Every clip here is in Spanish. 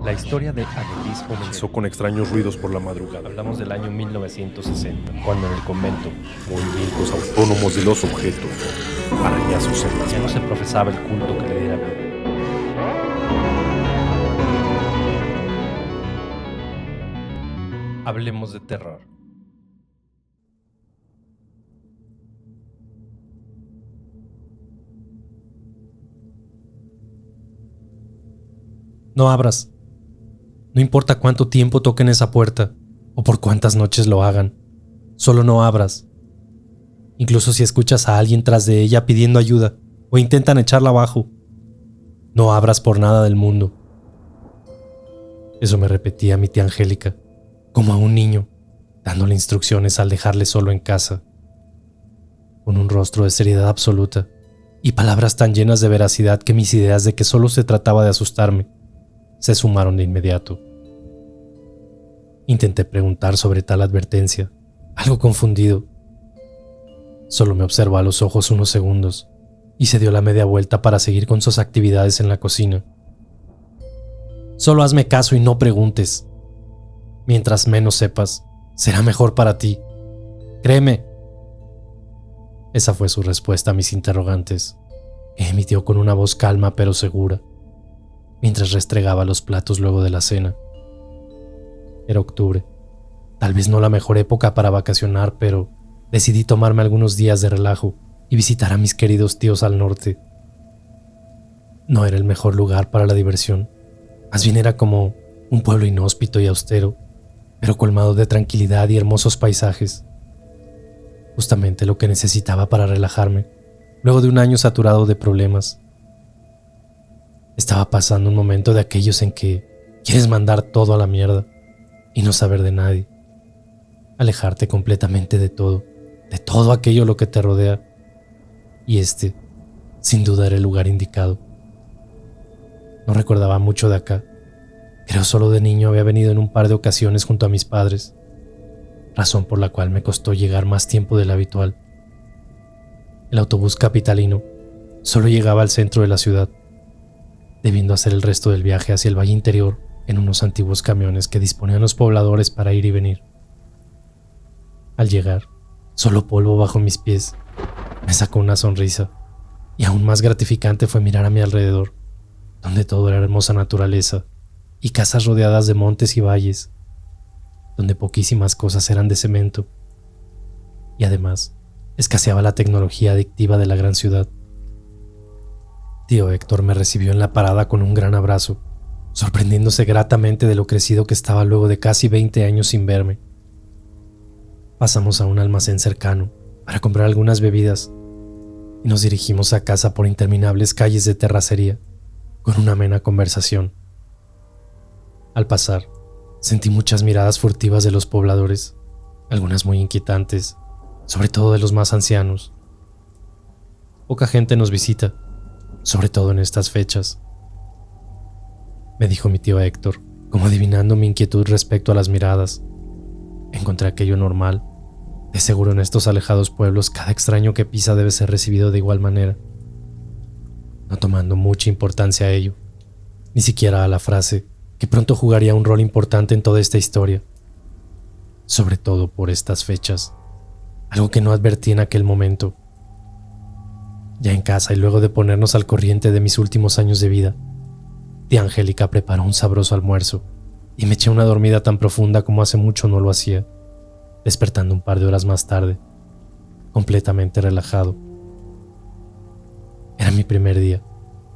La historia de Anelis comenzó Con extraños ruidos por la madrugada. Hablamos del año 1960, cuando en el convento Movimientos autónomos de los objetos. Arañazos en las ya no se manos. profesaba el culto que le diera vida. Hablemos de terror. No abras. No importa cuánto tiempo toquen esa puerta o por cuántas noches lo hagan. Solo no abras. Incluso si escuchas a alguien tras de ella pidiendo ayuda o intentan echarla abajo, no abras por nada del mundo. Eso me repetía mi tía Angélica, como a un niño, dándole instrucciones al dejarle solo en casa, con un rostro de seriedad absoluta y palabras tan llenas de veracidad que mis ideas de que solo se trataba de asustarme se sumaron de inmediato. Intenté preguntar sobre tal advertencia, algo confundido. Solo me observó a los ojos unos segundos y se dio la media vuelta para seguir con sus actividades en la cocina. Solo hazme caso y no preguntes. Mientras menos sepas, será mejor para ti. Créeme. Esa fue su respuesta a mis interrogantes, que emitió con una voz calma pero segura, mientras restregaba los platos luego de la cena. Era octubre, tal vez no la mejor época para vacacionar, pero decidí tomarme algunos días de relajo y visitar a mis queridos tíos al norte. No era el mejor lugar para la diversión, más bien era como un pueblo inhóspito y austero, pero colmado de tranquilidad y hermosos paisajes. Justamente lo que necesitaba para relajarme, luego de un año saturado de problemas. Estaba pasando un momento de aquellos en que quieres mandar todo a la mierda y no saber de nadie. Alejarte completamente de todo aquello lo que te rodea. Y este, sin duda, era el lugar indicado. No recordaba mucho de acá. Creo solo de niño había venido en un par de ocasiones junto a mis padres, razón por la cual me costó llegar más tiempo del habitual. El autobús capitalino solo llegaba al centro de la ciudad, debiendo hacer el resto del viaje hacia el valle interior en unos antiguos camiones que disponían los pobladores para ir y venir. Al llegar, solo polvo bajo mis pies, me sacó una sonrisa, y aún más gratificante fue mirar a mi alrededor, donde todo era hermosa naturaleza y casas rodeadas de montes y valles, donde poquísimas cosas eran de cemento, y además escaseaba la tecnología adictiva de la gran ciudad. Tío Héctor me recibió en la parada con un gran abrazo, sorprendiéndose gratamente de lo crecido que estaba luego de casi 20 años sin verme. Pasamos a un almacén cercano para comprar algunas bebidas y nos dirigimos a casa por interminables calles de terracería, con una amena conversación. Al pasar, sentí muchas miradas furtivas de los pobladores, algunas muy inquietantes, sobre todo de los más ancianos. Poca gente nos visita, sobre todo en estas fechas, me dijo mi tío Héctor, como adivinando mi inquietud respecto a las miradas. Encontré aquello normal. De seguro en estos alejados pueblos cada extraño que pisa debe ser recibido de igual manera, no tomando mucha importancia a ello, ni siquiera a la frase que pronto jugaría un rol importante en toda esta historia, sobre todo por estas fechas, algo que no advertí en aquel momento. Ya en casa y luego de ponernos al corriente de mis últimos años de vida, tía Angélica preparó un sabroso almuerzo y me eché una dormida tan profunda como hace mucho no lo hacía, despertando un par de horas más tarde, completamente relajado. Era mi primer día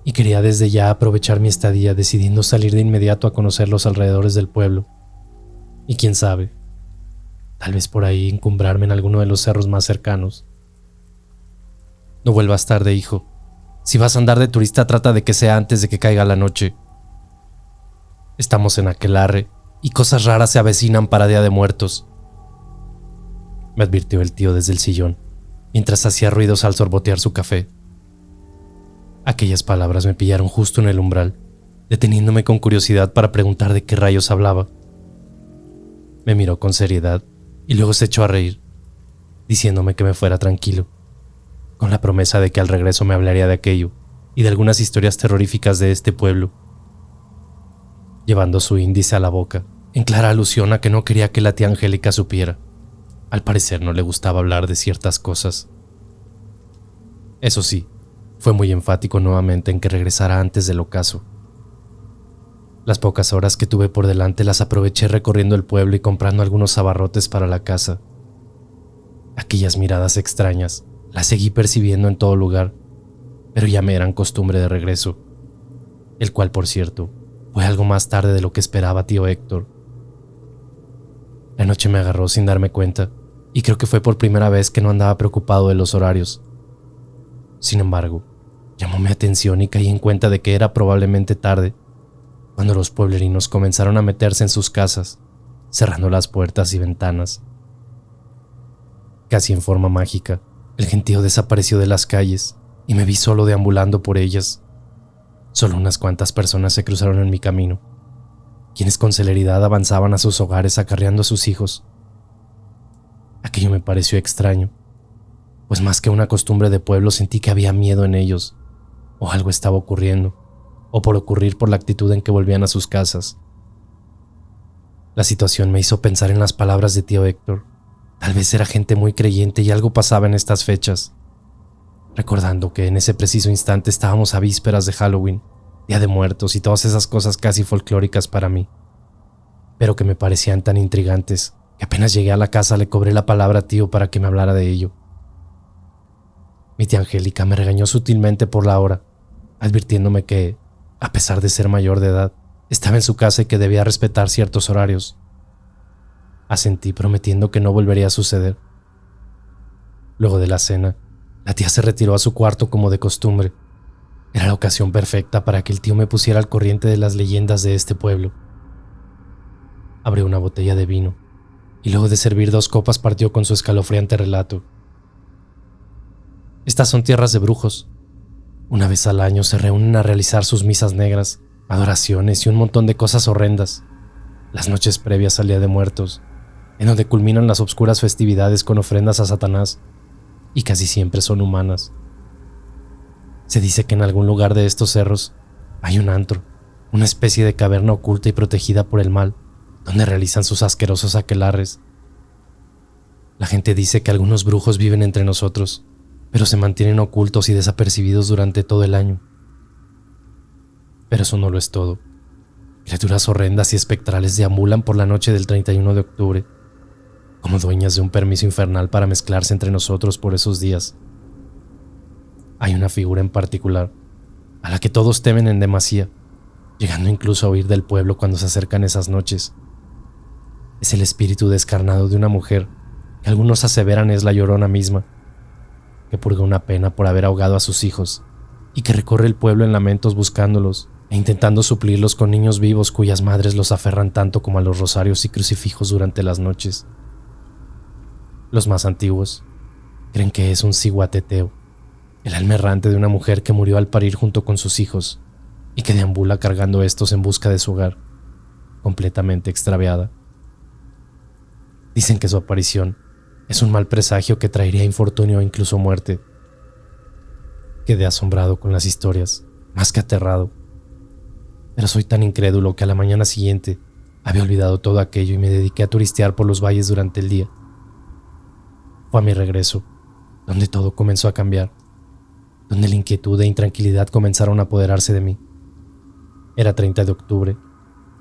y quería desde ya aprovechar mi estadía, decidiendo salir de inmediato a conocer los alrededores del pueblo. Y quién sabe, tal vez por ahí encumbrarme en alguno de los cerros más cercanos. No vuelvas tarde, hijo. Si vas a andar de turista, trata de que sea antes de que caiga la noche. Estamos en aquelarre y cosas raras se avecinan para Día de Muertos, me advirtió el tío desde el sillón, mientras hacía ruidos al sorbotear su café. Aquellas palabras me pillaron justo en el umbral, deteniéndome con curiosidad para preguntar de qué rayos hablaba. Me miró con seriedad y luego se echó a reír, diciéndome que me fuera tranquilo, con la promesa de que al regreso me hablaría de aquello y de algunas historias terroríficas de este pueblo. llevando su índice a la boca, en clara alusión a que no quería que la tía Angélica supiera. Al parecer no le gustaba hablar de ciertas cosas. Eso sí, fue muy enfático nuevamente en que regresara antes del ocaso. Las pocas horas que tuve por delante las aproveché recorriendo el pueblo y comprando algunos abarrotes para la casa. Aquellas miradas extrañas las seguí percibiendo en todo lugar, pero ya me eran costumbre de regreso, el cual, por cierto, fue algo más tarde de lo que esperaba tío Héctor. La noche me agarró sin darme cuenta, y creo que fue por primera vez que no andaba preocupado de los horarios. Sin embargo, llamó mi atención y caí en cuenta de que era probablemente tarde, cuando los pueblerinos comenzaron a meterse en sus casas, cerrando las puertas y ventanas. Casi en forma mágica, el gentío desapareció de las calles y me vi solo deambulando por ellas. Solo unas cuantas personas se cruzaron en mi camino, quienes con celeridad avanzaban a sus hogares acarreando a sus hijos. Aquello me pareció extraño, pues más que una costumbre de pueblo sentí que había miedo en ellos, o algo estaba ocurriendo, o por ocurrir por la actitud en que volvían a sus casas. La situación me hizo pensar en las palabras de tío Héctor. Tal vez era gente muy creyente y algo pasaba en estas fechas. Recordando que en ese preciso instante estábamos a vísperas de Halloween, Día de Muertos y todas esas cosas casi folclóricas para mí, pero que me parecían tan intrigantes que apenas llegué a la casa le cobré la palabra a tío para que me hablara de ello. Mi tía Angélica me regañó sutilmente por la hora, advirtiéndome que, a pesar de ser mayor de edad, estaba en su casa y que debía respetar ciertos horarios. Asentí prometiendo que no volvería a suceder. Luego de la cena, la tía se retiró a su cuarto como de costumbre. Era la ocasión perfecta para que el tío me pusiera al corriente de las leyendas de este pueblo. Abrió una botella de vino y luego de servir 2 copas partió con su escalofriante relato. Estas son tierras de brujos. Una vez al año se reúnen a realizar sus misas negras, adoraciones y un montón de cosas horrendas. Las noches previas al Día de Muertos, en donde culminan las obscuras festividades con ofrendas a Satanás, y casi siempre son humanas. Se dice que en algún lugar de estos cerros hay un antro, una especie de caverna oculta y protegida por el mal, donde realizan sus asquerosos aquelarres. La gente dice que algunos brujos viven entre nosotros, pero se mantienen ocultos y desapercibidos durante todo el año. Pero eso no lo es todo. Criaturas horrendas y espectrales deambulan por la noche del 31 de octubre, como dueñas de un permiso infernal para mezclarse entre nosotros por esos días. Hay una figura en particular, a la que todos temen en demasía, llegando incluso a huir del pueblo cuando se acercan esas noches. Es el espíritu descarnado de una mujer, que algunos aseveran es la Llorona misma, que purga una pena por haber ahogado a sus hijos, y que recorre el pueblo en lamentos buscándolos, e intentando suplirlos con niños vivos cuyas madres los aferran tanto como a los rosarios y crucifijos durante las noches. Los más antiguos creen que es un ciguateteo, el alma errante de una mujer que murió al parir junto con sus hijos y que deambula cargando estos en busca de su hogar, completamente extraviada. Dicen que su aparición es un mal presagio que traería infortunio o incluso muerte. Quedé asombrado con las historias, más que aterrado. Pero soy tan incrédulo que a la mañana siguiente había olvidado todo aquello y me dediqué a turistear por los valles durante el día. Fue a mi regreso, donde todo comenzó a cambiar, donde la inquietud e intranquilidad comenzaron a apoderarse de mí. Era 30 de octubre,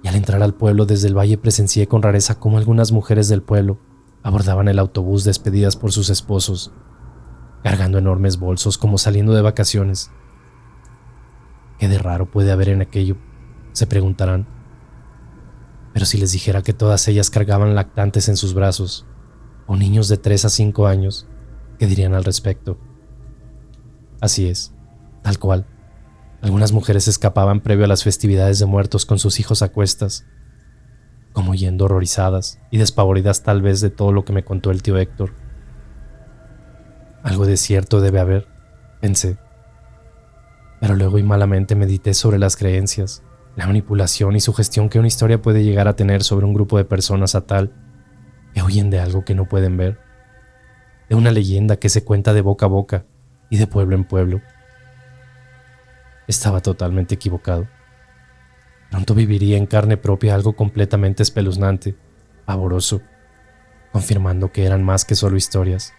y al entrar al pueblo desde el valle presencié con rareza cómo algunas mujeres del pueblo abordaban el autobús despedidas por sus esposos, cargando enormes bolsos como saliendo de vacaciones. ¿Qué de raro puede haber en aquello?, se preguntarán. Pero si les dijera que todas ellas cargaban lactantes en sus brazos, o niños de 3 a 5 años, ¿qué dirían al respecto? Así es, tal cual. Algunas mujeres escapaban previo a las festividades de muertos con sus hijos a cuestas, como yendo horrorizadas y despavoridas tal vez de todo lo que me contó el tío Héctor. Algo de cierto debe haber, pensé. Pero luego y malamente medité sobre las creencias, la manipulación y sugestión que una historia puede llegar a tener sobre un grupo de personas a tal que huyen de algo que no pueden ver, de una leyenda que se cuenta de boca a boca y de pueblo en pueblo. Estaba totalmente equivocado. Pronto viviría en carne propia algo completamente espeluznante, pavoroso, confirmando que eran más que solo historias,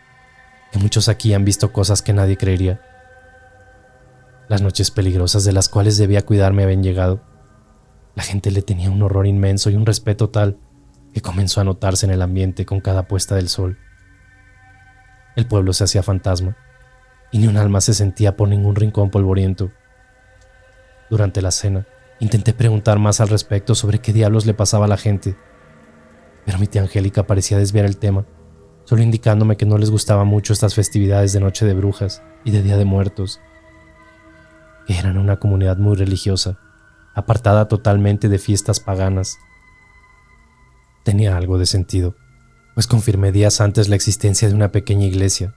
que muchos aquí han visto cosas que nadie creería. Las noches peligrosas de las cuales debía cuidarme habían llegado. La gente le tenía un horror inmenso y un respeto tal que comenzó a notarse en el ambiente con cada puesta del sol. El pueblo se hacía fantasma, y ni un alma se sentía por ningún rincón polvoriento. Durante la cena, intenté preguntar más al respecto sobre qué diablos le pasaba a la gente, pero mi tía Angélica parecía desviar el tema, solo indicándome que no les gustaba mucho estas festividades de Noche de Brujas y de Día de Muertos, que eran una comunidad muy religiosa, apartada totalmente de fiestas paganas. Tenía algo de sentido, pues confirmé días antes la existencia de una pequeña iglesia,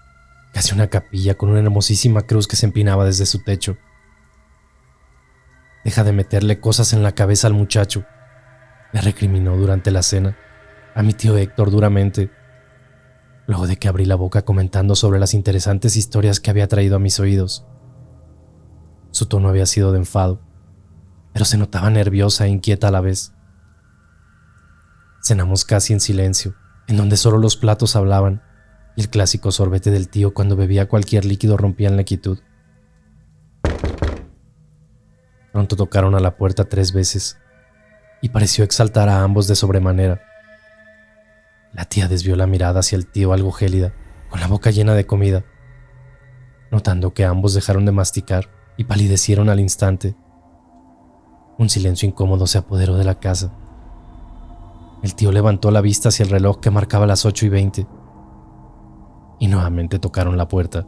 casi una capilla con una hermosísima cruz que se empinaba desde su techo. «Deja de meterle cosas en la cabeza al muchacho», me recriminó durante la cena a mi tío Héctor duramente, luego de que abrí la boca comentando sobre las interesantes historias que había traído a mis oídos. Su tono había sido de enfado, pero se notaba nerviosa e inquieta a la vez. Cenamos casi en silencio, en donde solo los platos hablaban y el clásico sorbete del tío cuando bebía cualquier líquido rompía en la quietud. Pronto tocaron a la puerta 3 veces y pareció exaltar a ambos de sobremanera. La tía desvió la mirada hacia el tío algo gélida, con la boca llena de comida, notando que ambos dejaron de masticar y palidecieron al instante. Un silencio incómodo se apoderó de la casa. El tío levantó la vista hacia el reloj que marcaba las 8:20 y nuevamente tocaron la puerta.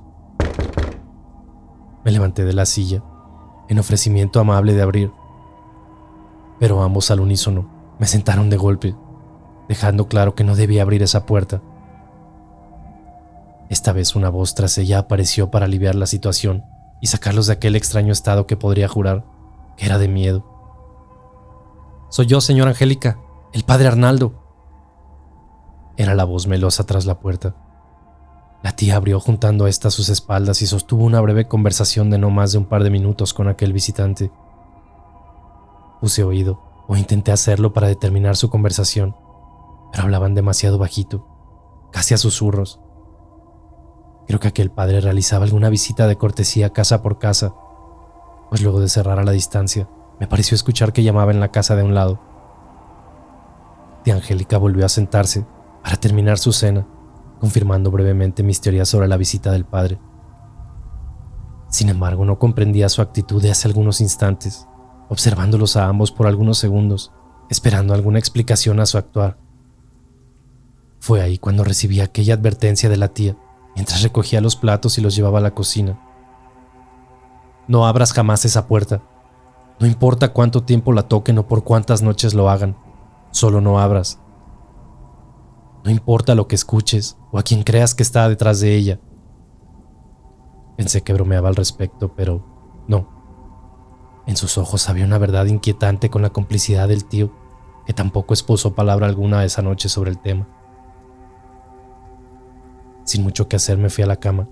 Me levanté de la silla en ofrecimiento amable de abrir, pero ambos al unísono me sentaron de golpe, dejando claro que no debía abrir esa puerta. Esta vez una voz tras ella apareció para aliviar la situación y sacarlos de aquel extraño estado que podría jurar que era de miedo. «Soy yo, señora Angélica, el padre Arnaldo», era la voz melosa tras la puerta. La tía abrió juntando a esta sus espaldas y sostuvo una breve conversación de no más de un par de minutos con aquel visitante. Puse oído, o intenté hacerlo para determinar su conversación, pero hablaban demasiado bajito, casi a susurros. Creo que aquel padre realizaba alguna visita de cortesía casa por casa, pues luego de cerrar a la distancia, me pareció escuchar que llamaba en la casa de un lado. Tía Angélica volvió a sentarse para terminar su cena, confirmando brevemente mis teorías sobre la visita del padre. Sin embargo, no comprendía su actitud de hace algunos instantes, observándolos a ambos por algunos segundos, esperando alguna explicación a su actuar. Fue ahí cuando recibí aquella advertencia de la tía, mientras recogía los platos y los llevaba a la cocina. «No abras jamás esa puerta. No importa cuánto tiempo la toquen o por cuántas noches lo hagan, solo no abras. No importa lo que escuches o a quien creas que está detrás de ella». Pensé que bromeaba al respecto, pero no. En sus ojos había una verdad inquietante con la complicidad del tío, que tampoco expuso palabra alguna esa noche sobre el tema. Sin mucho que hacer me fui a la cama,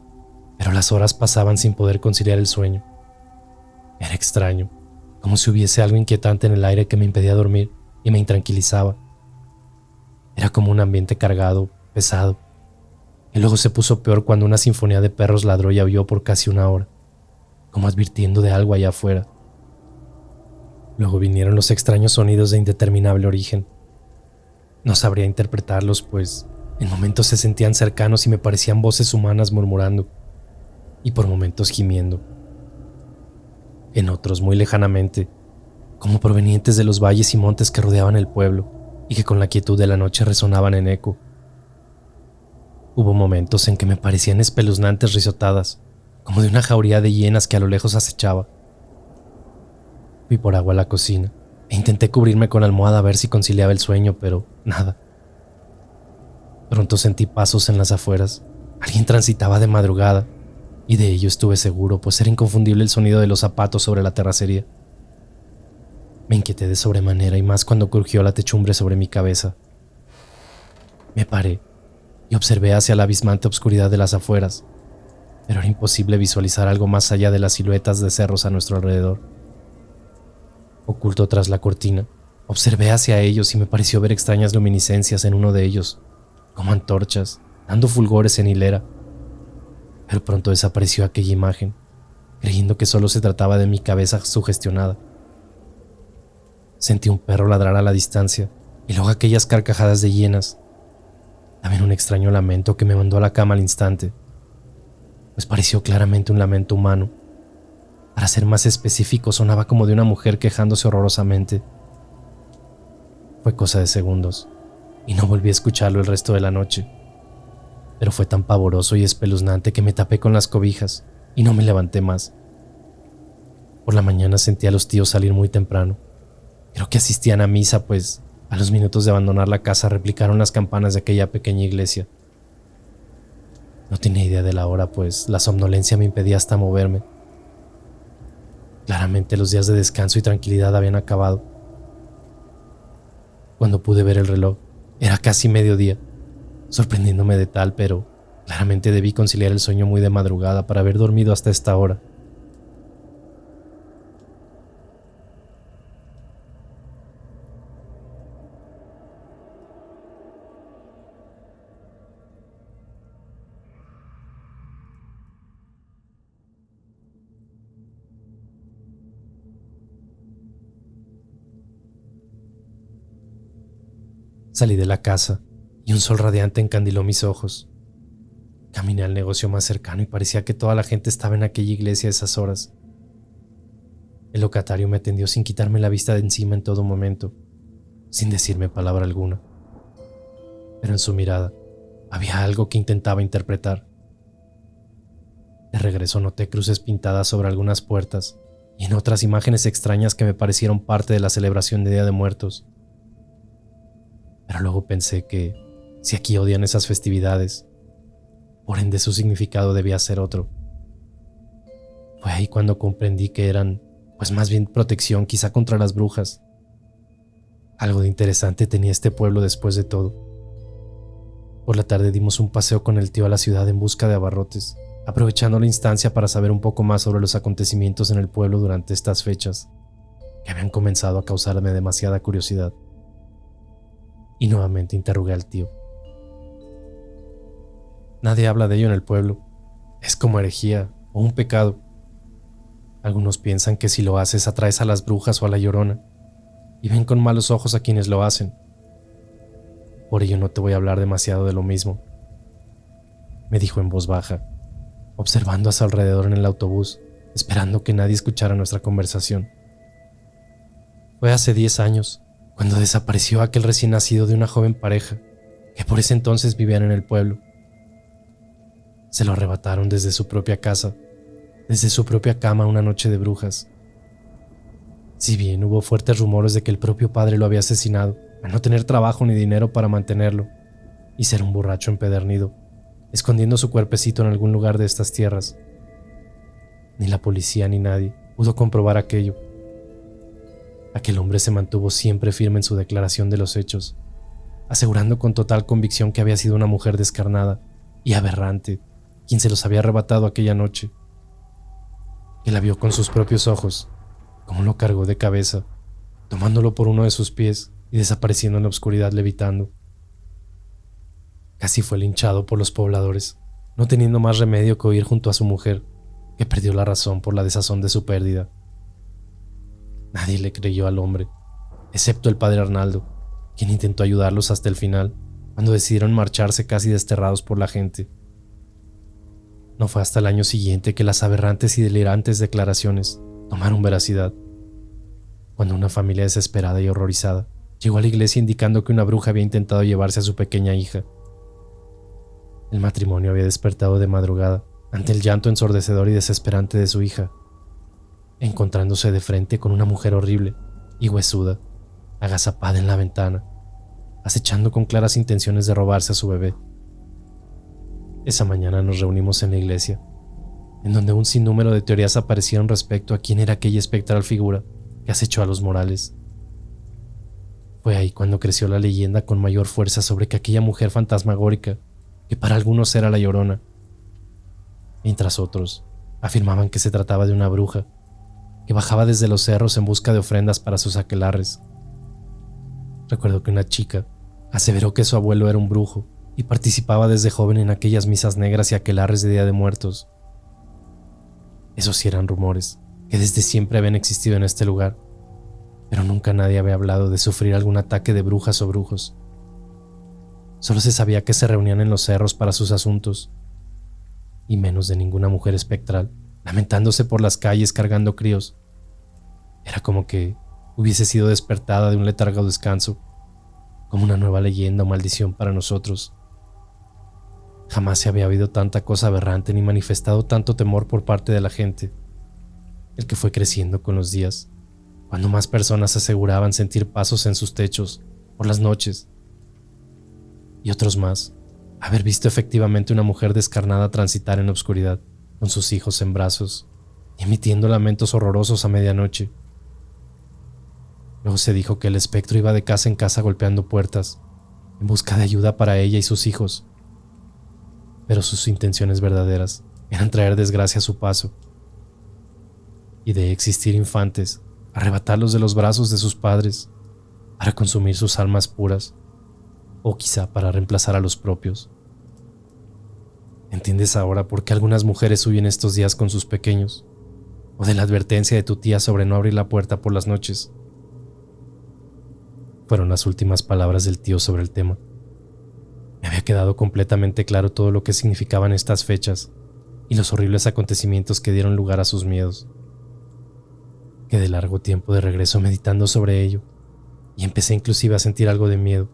pero las horas pasaban sin poder conciliar el sueño. Era extraño, como si hubiese algo inquietante en el aire que me impedía dormir y me intranquilizaba. Era como un ambiente cargado, pesado, y luego se puso peor cuando una sinfonía de perros ladró y aulló por casi 1 hora, como advirtiendo de algo allá afuera. Luego vinieron los extraños sonidos de indeterminable origen. No sabría interpretarlos, pues en momentos se sentían cercanos y me parecían voces humanas murmurando, y por momentos gimiendo. En otros, muy lejanamente, como provenientes de los valles y montes que rodeaban el pueblo y que con la quietud de la noche resonaban en eco. Hubo momentos en que me parecían espeluznantes risotadas, como de una jauría de hienas que a lo lejos acechaba. Fui por agua a la cocina e intenté cubrirme con la almohada a ver si conciliaba el sueño, pero nada. Pronto sentí pasos en las afueras. Alguien transitaba de madrugada, y de ello estuve seguro, pues era inconfundible el sonido de los zapatos sobre la terracería. Me inquieté de sobremanera y más cuando crujió la techumbre sobre mi cabeza. Me paré y observé hacia la abismante obscuridad de las afueras, pero era imposible visualizar algo más allá de las siluetas de cerros a nuestro alrededor. Oculto tras la cortina, observé hacia ellos y me pareció ver extrañas luminiscencias en uno de ellos, como antorchas, dando fulgores en hilera. Pero pronto desapareció aquella imagen, creyendo que solo se trataba de mi cabeza sugestionada. Sentí un perro ladrar a la distancia y luego aquellas carcajadas de hienas. También un extraño lamento que me mandó a la cama al instante, pues pareció claramente un lamento humano. Para ser más específico, sonaba como de una mujer quejándose horrorosamente. Fue cosa de segundos, y no volví a escucharlo el resto de la noche. Pero fue tan pavoroso y espeluznante que me tapé con las cobijas y no me levanté más. Por la mañana sentí a los tíos salir muy temprano. Creo que asistían a misa, pues a los minutos de abandonar la casa replicaron las campanas de aquella pequeña iglesia. No tenía idea de la hora, pues la somnolencia me impedía hasta moverme. Claramente los días de descanso y tranquilidad habían acabado. Cuando pude ver el reloj, era casi mediodía, sorprendiéndome de tal, pero claramente debí conciliar el sueño muy de madrugada para haber dormido hasta esta hora. Salí de la casa y un sol radiante encandiló mis ojos. Caminé al negocio más cercano y parecía que toda la gente estaba en aquella iglesia a esas horas. El locatario me atendió sin quitarme la vista de encima en todo momento, sin decirme palabra alguna. Pero en su mirada había algo que intentaba interpretar. De regreso noté cruces pintadas sobre algunas puertas y en otras imágenes extrañas que me parecieron parte de la celebración de Día de Muertos. Pero luego pensé que, si aquí odian esas festividades, por ende su significado debía ser otro. Fue ahí cuando comprendí que eran, pues más bien protección quizá contra las brujas. Algo de interesante tenía este pueblo después de todo. Por la tarde dimos un paseo con el tío a la ciudad en busca de abarrotes, aprovechando la instancia para saber un poco más sobre los acontecimientos en el pueblo durante estas fechas, que habían comenzado a causarme demasiada curiosidad. Y nuevamente interrogué al tío. Nadie habla de ello en el pueblo. Es como herejía o un pecado. Algunos piensan que si lo haces atraes a las brujas o a la Llorona, y ven con malos ojos a quienes lo hacen. Por ello no te voy a hablar demasiado de lo mismo, me dijo en voz baja, observando a su alrededor en el autobús, esperando que nadie escuchara nuestra conversación. Fue hace 10 años, cuando desapareció aquel recién nacido de una joven pareja que por ese entonces vivían en el pueblo. Se lo arrebataron desde su propia casa, desde su propia cama una noche de brujas. Si bien hubo fuertes rumores de que el propio padre lo había asesinado al no tener trabajo ni dinero para mantenerlo y ser un borracho empedernido, escondiendo su cuerpecito en algún lugar de estas tierras. Ni la policía ni nadie pudo comprobar aquello. Aquel hombre se mantuvo siempre firme en su declaración de los hechos, asegurando con total convicción que había sido una mujer descarnada y aberrante quien se los había arrebatado aquella noche, que la vio con sus propios ojos, cómo lo cargó de cabeza, tomándolo por uno de sus pies y desapareciendo en la oscuridad levitando. Casi fue linchado por los pobladores, no teniendo más remedio que huir junto a su mujer, que perdió la razón por la desazón de su pérdida. Nadie le creyó al hombre, excepto el padre Arnaldo, quien intentó ayudarlos hasta el final, cuando decidieron marcharse casi desterrados por la gente. No fue hasta el año siguiente que las aberrantes y delirantes declaraciones tomaron veracidad, cuando una familia desesperada y horrorizada llegó a la iglesia indicando que una bruja había intentado llevarse a su pequeña hija. El matrimonio había despertado de madrugada ante el llanto ensordecedor y desesperante de su hija, encontrándose de frente con una mujer horrible y huesuda, agazapada en la ventana, acechando con claras intenciones de robarse a su bebé. Esa mañana nos reunimos en la iglesia, en donde un sinnúmero de teorías aparecieron respecto a quién era aquella espectral figura que acechó a los Morales. Fue ahí cuando creció la leyenda con mayor fuerza sobre que aquella mujer fantasmagórica, que para algunos era la Llorona, mientras otros afirmaban que se trataba de una bruja, que bajaba desde los cerros en busca de ofrendas para sus aquelarres. Recuerdo que una chica aseveró que su abuelo era un brujo y participaba desde joven en aquellas misas negras y aquelarres de Día de Muertos. Esos sí eran rumores que desde siempre habían existido en este lugar, pero nunca nadie había hablado de sufrir algún ataque de brujas o brujos. Solo se sabía que se reunían en los cerros para sus asuntos, y menos de ninguna mujer espectral, lamentándose por las calles cargando críos. Era como que hubiese sido despertada de un letargo descanso, como una nueva leyenda o maldición para nosotros. Jamás se había oído tanta cosa aberrante ni manifestado tanto temor por parte de la gente, el que fue creciendo con los días, cuando más personas aseguraban sentir pasos en sus techos por las noches, y otros más haber visto efectivamente una mujer descarnada transitar en la oscuridad con sus hijos en brazos y emitiendo lamentos horrorosos a medianoche. Luego se dijo que el espectro iba de casa en casa golpeando puertas en busca de ayuda para ella y sus hijos, pero sus intenciones verdaderas eran traer desgracia a su paso y de existir infantes, arrebatarlos de los brazos de sus padres para consumir sus almas puras, o quizá para reemplazar a los propios. ¿Entiendes ahora por qué algunas mujeres huyen estos días con sus pequeños? ¿O de la advertencia de tu tía sobre no abrir la puerta por las noches? Fueron las últimas palabras del tío sobre el tema. Me había quedado completamente claro todo lo que significaban estas fechas y los horribles acontecimientos que dieron lugar a sus miedos. Quedé largo tiempo de regreso meditando sobre ello y empecé inclusive a sentir algo de miedo.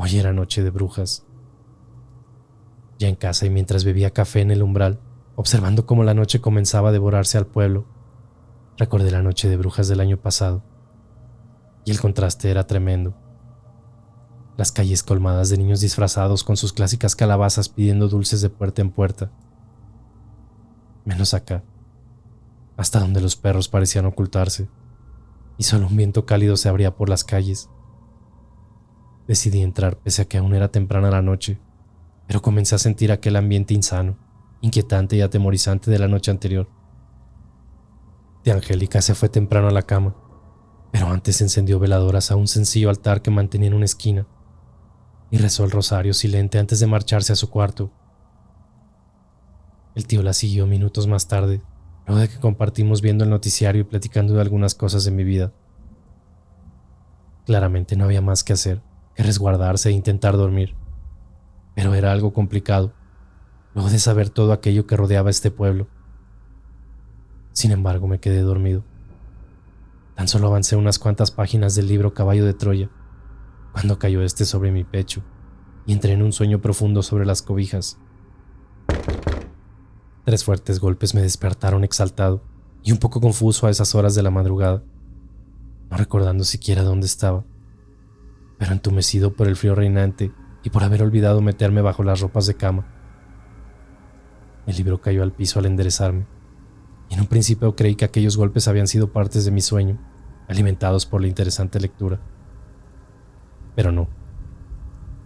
Hoy era noche de brujas. Ya en casa y mientras bebía café en el umbral, observando cómo la noche comenzaba a devorarse al pueblo, recordé la noche de brujas del año pasado, y el contraste era tremendo. Las calles colmadas de niños disfrazados con sus clásicas calabazas pidiendo dulces de puerta en puerta. Menos acá, hasta donde los perros parecían ocultarse, y solo un viento cálido se abría por las calles. Decidí entrar pese a que aún era temprana la noche, pero comencé a sentir aquel ambiente insano, inquietante y atemorizante de la noche anterior. Tía Angélica se fue temprano a la cama, pero antes encendió veladoras a un sencillo altar que mantenía en una esquina y rezó el rosario silente antes de marcharse a su cuarto. El tío la siguió minutos más tarde, luego de que compartimos viendo el noticiario y platicando de algunas cosas de mi vida. Claramente no había más que hacer que resguardarse e intentar dormir, pero era algo complicado, luego de saber todo aquello que rodeaba este pueblo. Sin embargo, me quedé dormido. Tan solo avancé unas cuantas páginas del libro Caballo de Troya, cuando cayó este sobre mi pecho y entré en un sueño profundo sobre las cobijas. 3 fuertes golpes me despertaron exaltado y un poco confuso a esas horas de la madrugada, no recordando siquiera dónde estaba, pero entumecido por el frío reinante y por haber olvidado meterme bajo las ropas de cama. El libro cayó al piso al enderezarme, y en un principio creí que aquellos golpes habían sido partes de mi sueño, alimentados por la interesante lectura. Pero no.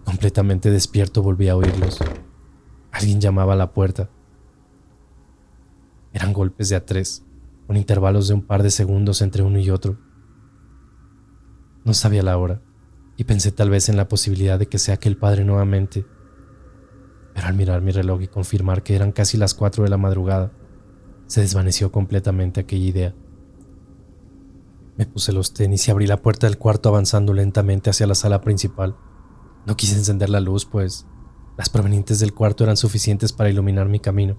Completamente despierto volví a oírlos. Alguien llamaba a la puerta. Eran golpes de a 3, con intervalos de un par de segundos entre uno y otro. No sabía la hora, y pensé tal vez en la posibilidad de que sea aquel padre nuevamente. Pero al mirar mi reloj y confirmar que eran casi las 4 de la madrugada, se desvaneció completamente aquella idea. Me puse los tenis y abrí la puerta del cuarto avanzando lentamente hacia la sala principal. No quise encender la luz, pues las provenientes del cuarto eran suficientes para iluminar mi camino,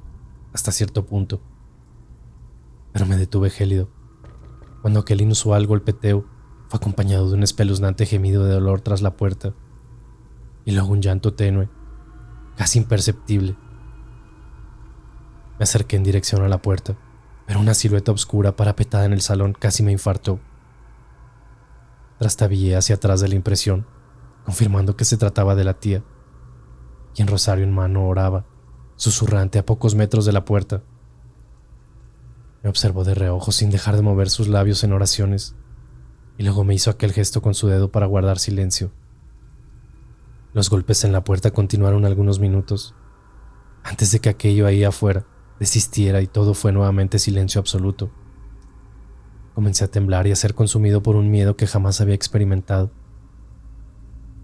hasta cierto punto. Pero me detuve gélido, cuando aquel inusual golpeteo fue acompañado de un espeluznante gemido de dolor tras la puerta, y luego un llanto tenue, casi imperceptible. Me acerqué en dirección a la puerta, pero una silueta oscura parapetada en el salón casi me infartó. Trastabillé hacia atrás de la impresión, confirmando que se trataba de la tía, quien rosario en mano oraba, susurrante a pocos metros de la puerta. Me observó de reojo sin dejar de mover sus labios en oraciones, y luego me hizo aquel gesto con su dedo para guardar silencio. Los golpes en la puerta continuaron algunos minutos, antes de que aquello ahí afuera desistiera y todo fue nuevamente silencio absoluto. Comencé a temblar y a ser consumido por un miedo que jamás había experimentado.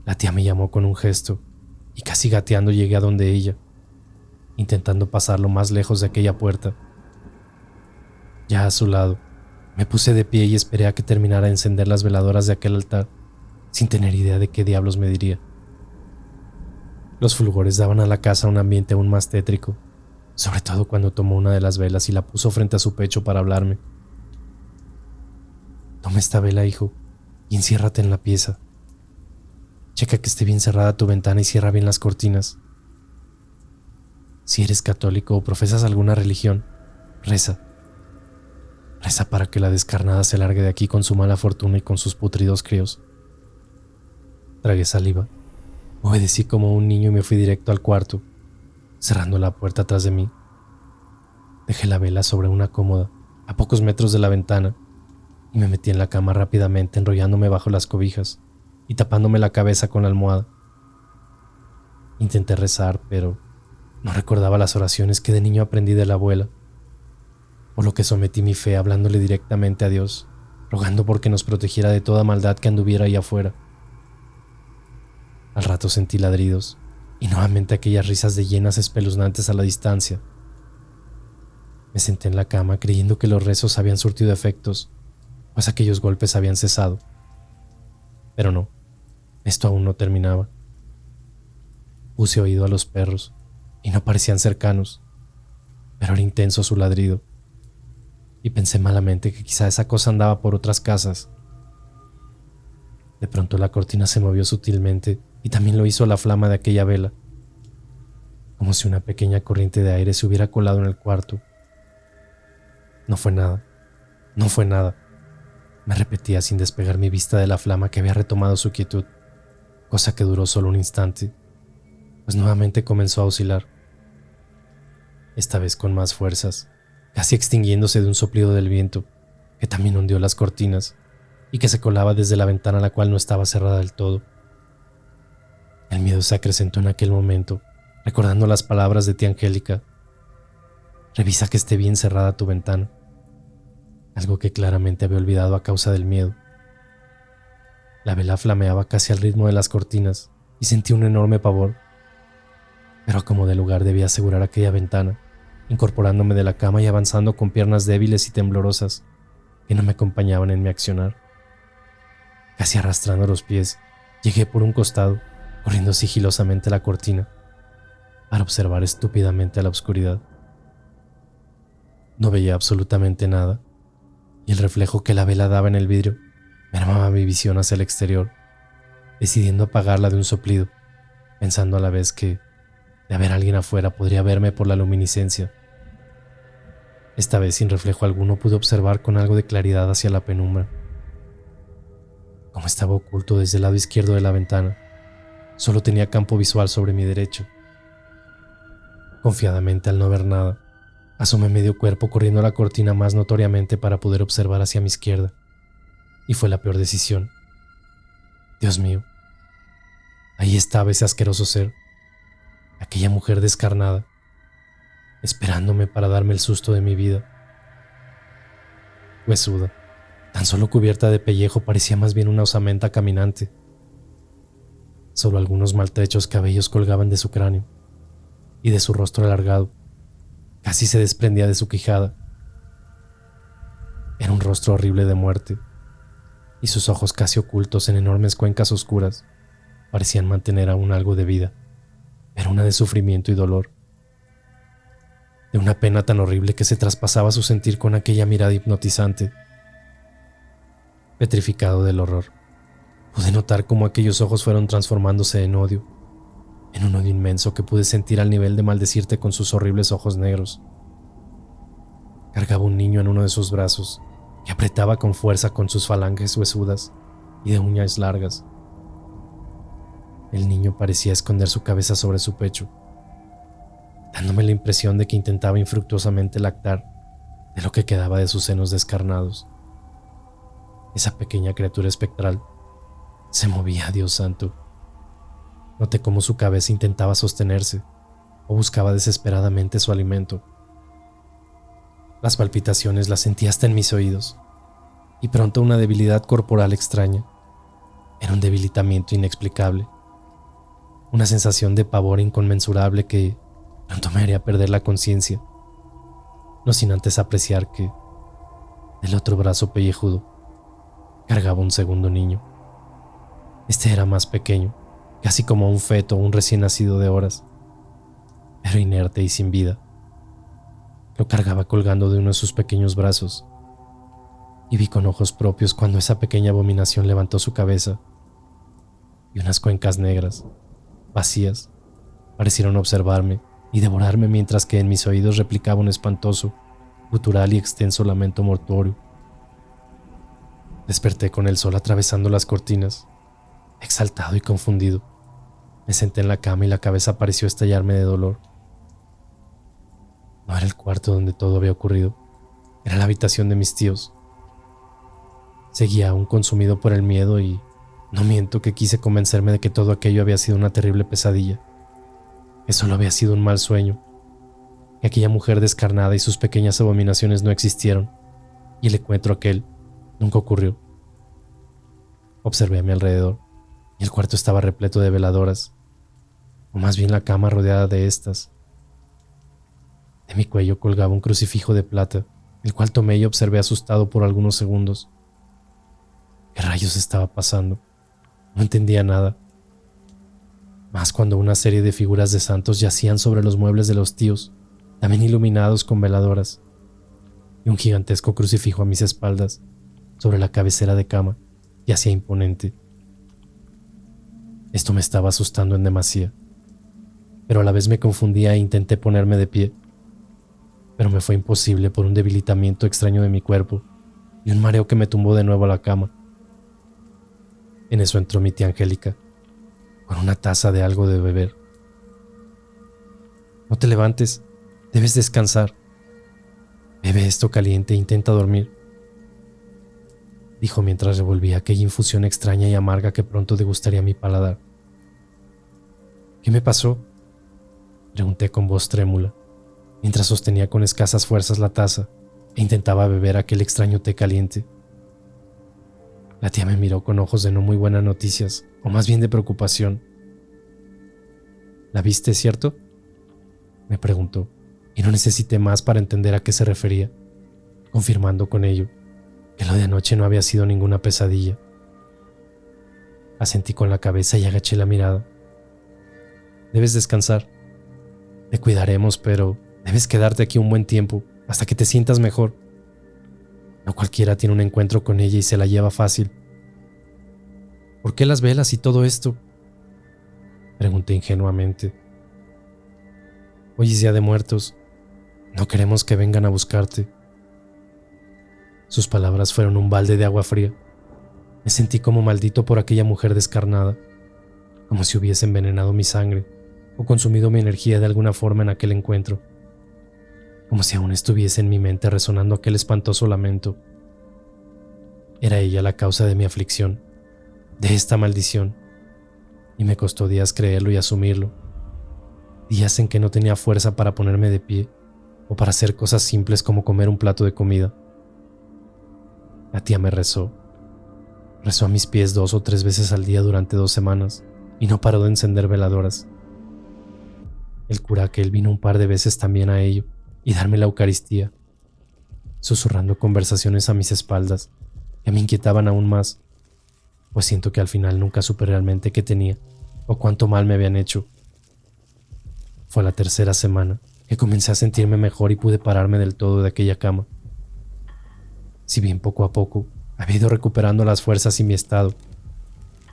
La tía me llamó con un gesto y casi gateando llegué a donde ella, intentando pasar lo más lejos de aquella puerta. Ya a su lado, me puse de pie y esperé a que terminara de encender las veladoras de aquel altar, sin tener idea de qué diablos me diría. Los fulgores daban a la casa un ambiente aún más tétrico, sobre todo cuando tomó una de las velas y la puso frente a su pecho para hablarme. Toma esta vela, hijo, y enciérrate en la pieza. Checa que esté bien cerrada tu ventana y cierra bien las cortinas. Si eres católico o profesas alguna religión, reza. Reza para que la descarnada se largue de aquí con su mala fortuna y con sus putridos críos. Tragué saliva, obedecí como un niño y me fui directo al cuarto, cerrando la puerta tras de mí. Dejé la vela sobre una cómoda, a pocos metros de la ventana, y me metí en la cama rápidamente, enrollándome bajo las cobijas y tapándome la cabeza con la almohada. Intenté rezar, pero no recordaba las oraciones que de niño aprendí de la abuela, por lo que sometí mi fe hablándole directamente a Dios, rogando porque nos protegiera de toda maldad que anduviera ahí afuera. Al rato sentí ladridos y nuevamente aquellas risas de hienas espeluznantes a la distancia. Me senté en la cama creyendo que los rezos habían surtido efectos, pues aquellos golpes habían cesado. Pero no, esto aún no terminaba. Puse oído a los perros y no parecían cercanos, pero era intenso su ladrido, y pensé malamente que quizá esa cosa andaba por otras casas. De pronto la cortina se movió sutilmente y también lo hizo la flama de aquella vela, como si una pequeña corriente de aire se hubiera colado en el cuarto. No fue nada, no fue nada. Me repetía sin despegar mi vista de la flama que había retomado su quietud, cosa que duró solo un instante, pues nuevamente comenzó a oscilar. Esta vez con más fuerzas, casi extinguiéndose de un soplido del viento, que también hundió las cortinas y que se colaba desde la ventana, la cual no estaba cerrada del todo. El miedo se acrecentó en aquel momento, recordando las palabras de tía Angélica: revisa que esté bien cerrada tu ventana, algo que claramente había olvidado a causa del miedo. La vela flameaba casi al ritmo de las cortinas y sentí un enorme pavor, pero como de lugar debía asegurar aquella ventana, incorporándome de la cama y avanzando con piernas débiles y temblorosas que no me acompañaban en mi accionar. Casi arrastrando los pies, llegué por un costado, corriendo sigilosamente la cortina, para observar estúpidamente a la oscuridad. No veía absolutamente nada, y el reflejo que la vela daba en el vidrio mermaba mi visión hacia el exterior, decidiendo apagarla de un soplido, pensando a la vez que, de haber alguien afuera, podría verme por la luminiscencia. Esta vez, sin reflejo alguno, pude observar con algo de claridad hacia la penumbra. Como estaba oculto desde el lado izquierdo de la ventana, solo tenía campo visual sobre mi derecho. Confiadamente, al no ver nada, asomé medio cuerpo corriendo a la cortina más notoriamente para poder observar hacia mi izquierda, y fue la peor decisión. Dios mío, ahí estaba ese asqueroso ser, aquella mujer descarnada, esperándome para darme el susto de mi vida. Huesuda, tan solo cubierta de pellejo, parecía más bien una osamenta caminante. Solo algunos maltrechos cabellos colgaban de su cráneo, y de su rostro alargado casi se desprendía de su quijada. Era un rostro horrible de muerte, y sus ojos casi ocultos en enormes cuencas oscuras parecían mantener aún algo de vida, pero una de sufrimiento y dolor, de una pena tan horrible que se traspasaba su sentir con aquella mirada hipnotizante. Petrificado del horror, pude notar cómo aquellos ojos fueron transformándose en odio, en un odio inmenso que pude sentir al nivel de maldecirte con sus horribles ojos negros. Cargaba un niño en uno de sus brazos y apretaba con fuerza con sus falanges huesudas y de uñas largas. El niño parecía esconder su cabeza sobre su pecho, dándome la impresión de que intentaba infructuosamente lactar de lo que quedaba de sus senos descarnados. Esa pequeña criatura espectral se movía, Dios santo. Noté cómo su cabeza intentaba sostenerse o buscaba desesperadamente su alimento. Las palpitaciones las sentí hasta en mis oídos, y pronto una debilidad corporal extraña. Era un debilitamiento inexplicable, una sensación de pavor inconmensurable que pronto me haría perder la conciencia, no sin antes apreciar que del otro brazo pellejudo cargaba un segundo niño. Este era más pequeño, casi como un feto o un recién nacido de horas, pero inerte y sin vida. Lo cargaba colgando de uno de sus pequeños brazos, y vi con ojos propios cuando esa pequeña abominación levantó su cabeza, y unas cuencas negras, vacías, parecieron observarme y devorarme mientras que en mis oídos replicaba un espantoso, gutural y extenso lamento mortuorio. Desperté con el sol atravesando las cortinas, exaltado y confundido. Me senté en la cama y la cabeza pareció estallarme de dolor. No era el cuarto donde todo había ocurrido, era la habitación de mis tíos. Seguía aún consumido por el miedo y no miento que quise convencerme de que todo aquello había sido una terrible pesadilla, que solo había sido un mal sueño, que aquella mujer descarnada y sus pequeñas abominaciones no existieron, y el encuentro aquel nunca ocurrió. Observé a mi alrededor, y el cuarto estaba repleto de veladoras, o más bien la cama rodeada de estas. De mi cuello colgaba un crucifijo de plata, el cual tomé y observé asustado por algunos segundos. ¿Qué rayos estaba pasando? No entendía nada. Más cuando una serie de figuras de santos yacían sobre los muebles de los tíos, también iluminados con veladoras, y un gigantesco crucifijo a mis espaldas, sobre la cabecera de cama, yacía imponente. Esto me estaba asustando en demasía, pero a la vez me confundía e intenté ponerme de pie, pero me fue imposible por un debilitamiento extraño de mi cuerpo y un mareo que me tumbó de nuevo a la cama. En eso entró mi tía Angélica, con una taza de algo de beber. No te levantes, debes descansar. Bebe esto caliente e intenta dormir, dijo mientras revolvía aquella infusión extraña y amarga que pronto degustaría mi paladar. ¿Qué me pasó?, pregunté con voz trémula, mientras sostenía con escasas fuerzas la taza e intentaba beber aquel extraño té caliente. La tía me miró con ojos de no muy buenas noticias, o más bien de preocupación. ¿La viste, cierto?, me preguntó, y no necesité más para entender a qué se refería, confirmando con ello que lo de anoche no había sido ninguna pesadilla. Asentí con la cabeza y agaché la mirada. Debes descansar. Te cuidaremos, pero debes quedarte aquí un buen tiempo, hasta que te sientas mejor. No cualquiera tiene un encuentro con ella y se la lleva fácil. ¿Por qué las velas y todo esto?, pregunté ingenuamente. Hoy es Día de Muertos. No queremos que vengan a buscarte. Sus palabras fueron un balde de agua fría. Me sentí como maldito por aquella mujer descarnada, como si hubiese envenenado mi sangre o consumido mi energía de alguna forma en aquel encuentro, como si aún estuviese en mi mente resonando aquel espantoso lamento. Era ella la causa de mi aflicción, de esta maldición, y me costó días creerlo y asumirlo, días en que no tenía fuerza para ponerme de pie o para hacer cosas simples como comer un plato de comida. La tía me rezó a mis pies 2 o 3 veces al día durante 2 semanas y no paró de encender veladoras. El cura aquel vino un par de veces también a ello y darme la Eucaristía, susurrando conversaciones a mis espaldas que me inquietaban aún más, pues siento que al final nunca supe realmente qué tenía o cuánto mal me habían hecho. Fue la 3ª semana que comencé a sentirme mejor y pude pararme del todo de aquella cama. Si bien poco a poco había ido recuperando las fuerzas y mi estado,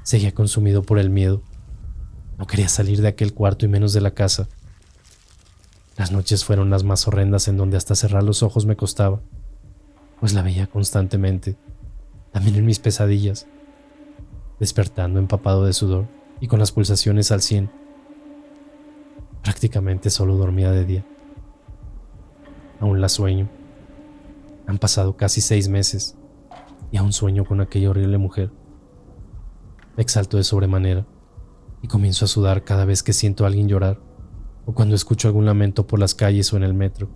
seguía consumido por el miedo. No quería salir de aquel cuarto y menos de la casa. Las noches fueron las más horrendas, en donde hasta cerrar los ojos me costaba, pues la veía constantemente, también en mis pesadillas, despertando empapado de sudor y con las pulsaciones al 100. Prácticamente solo dormía de día. Aún la sueño. Han pasado casi 6 meses y aún sueño con aquella horrible mujer. Me exalto de sobremanera y comienzo a sudar cada vez que siento a alguien llorar o cuando escucho algún lamento por las calles o en el metro.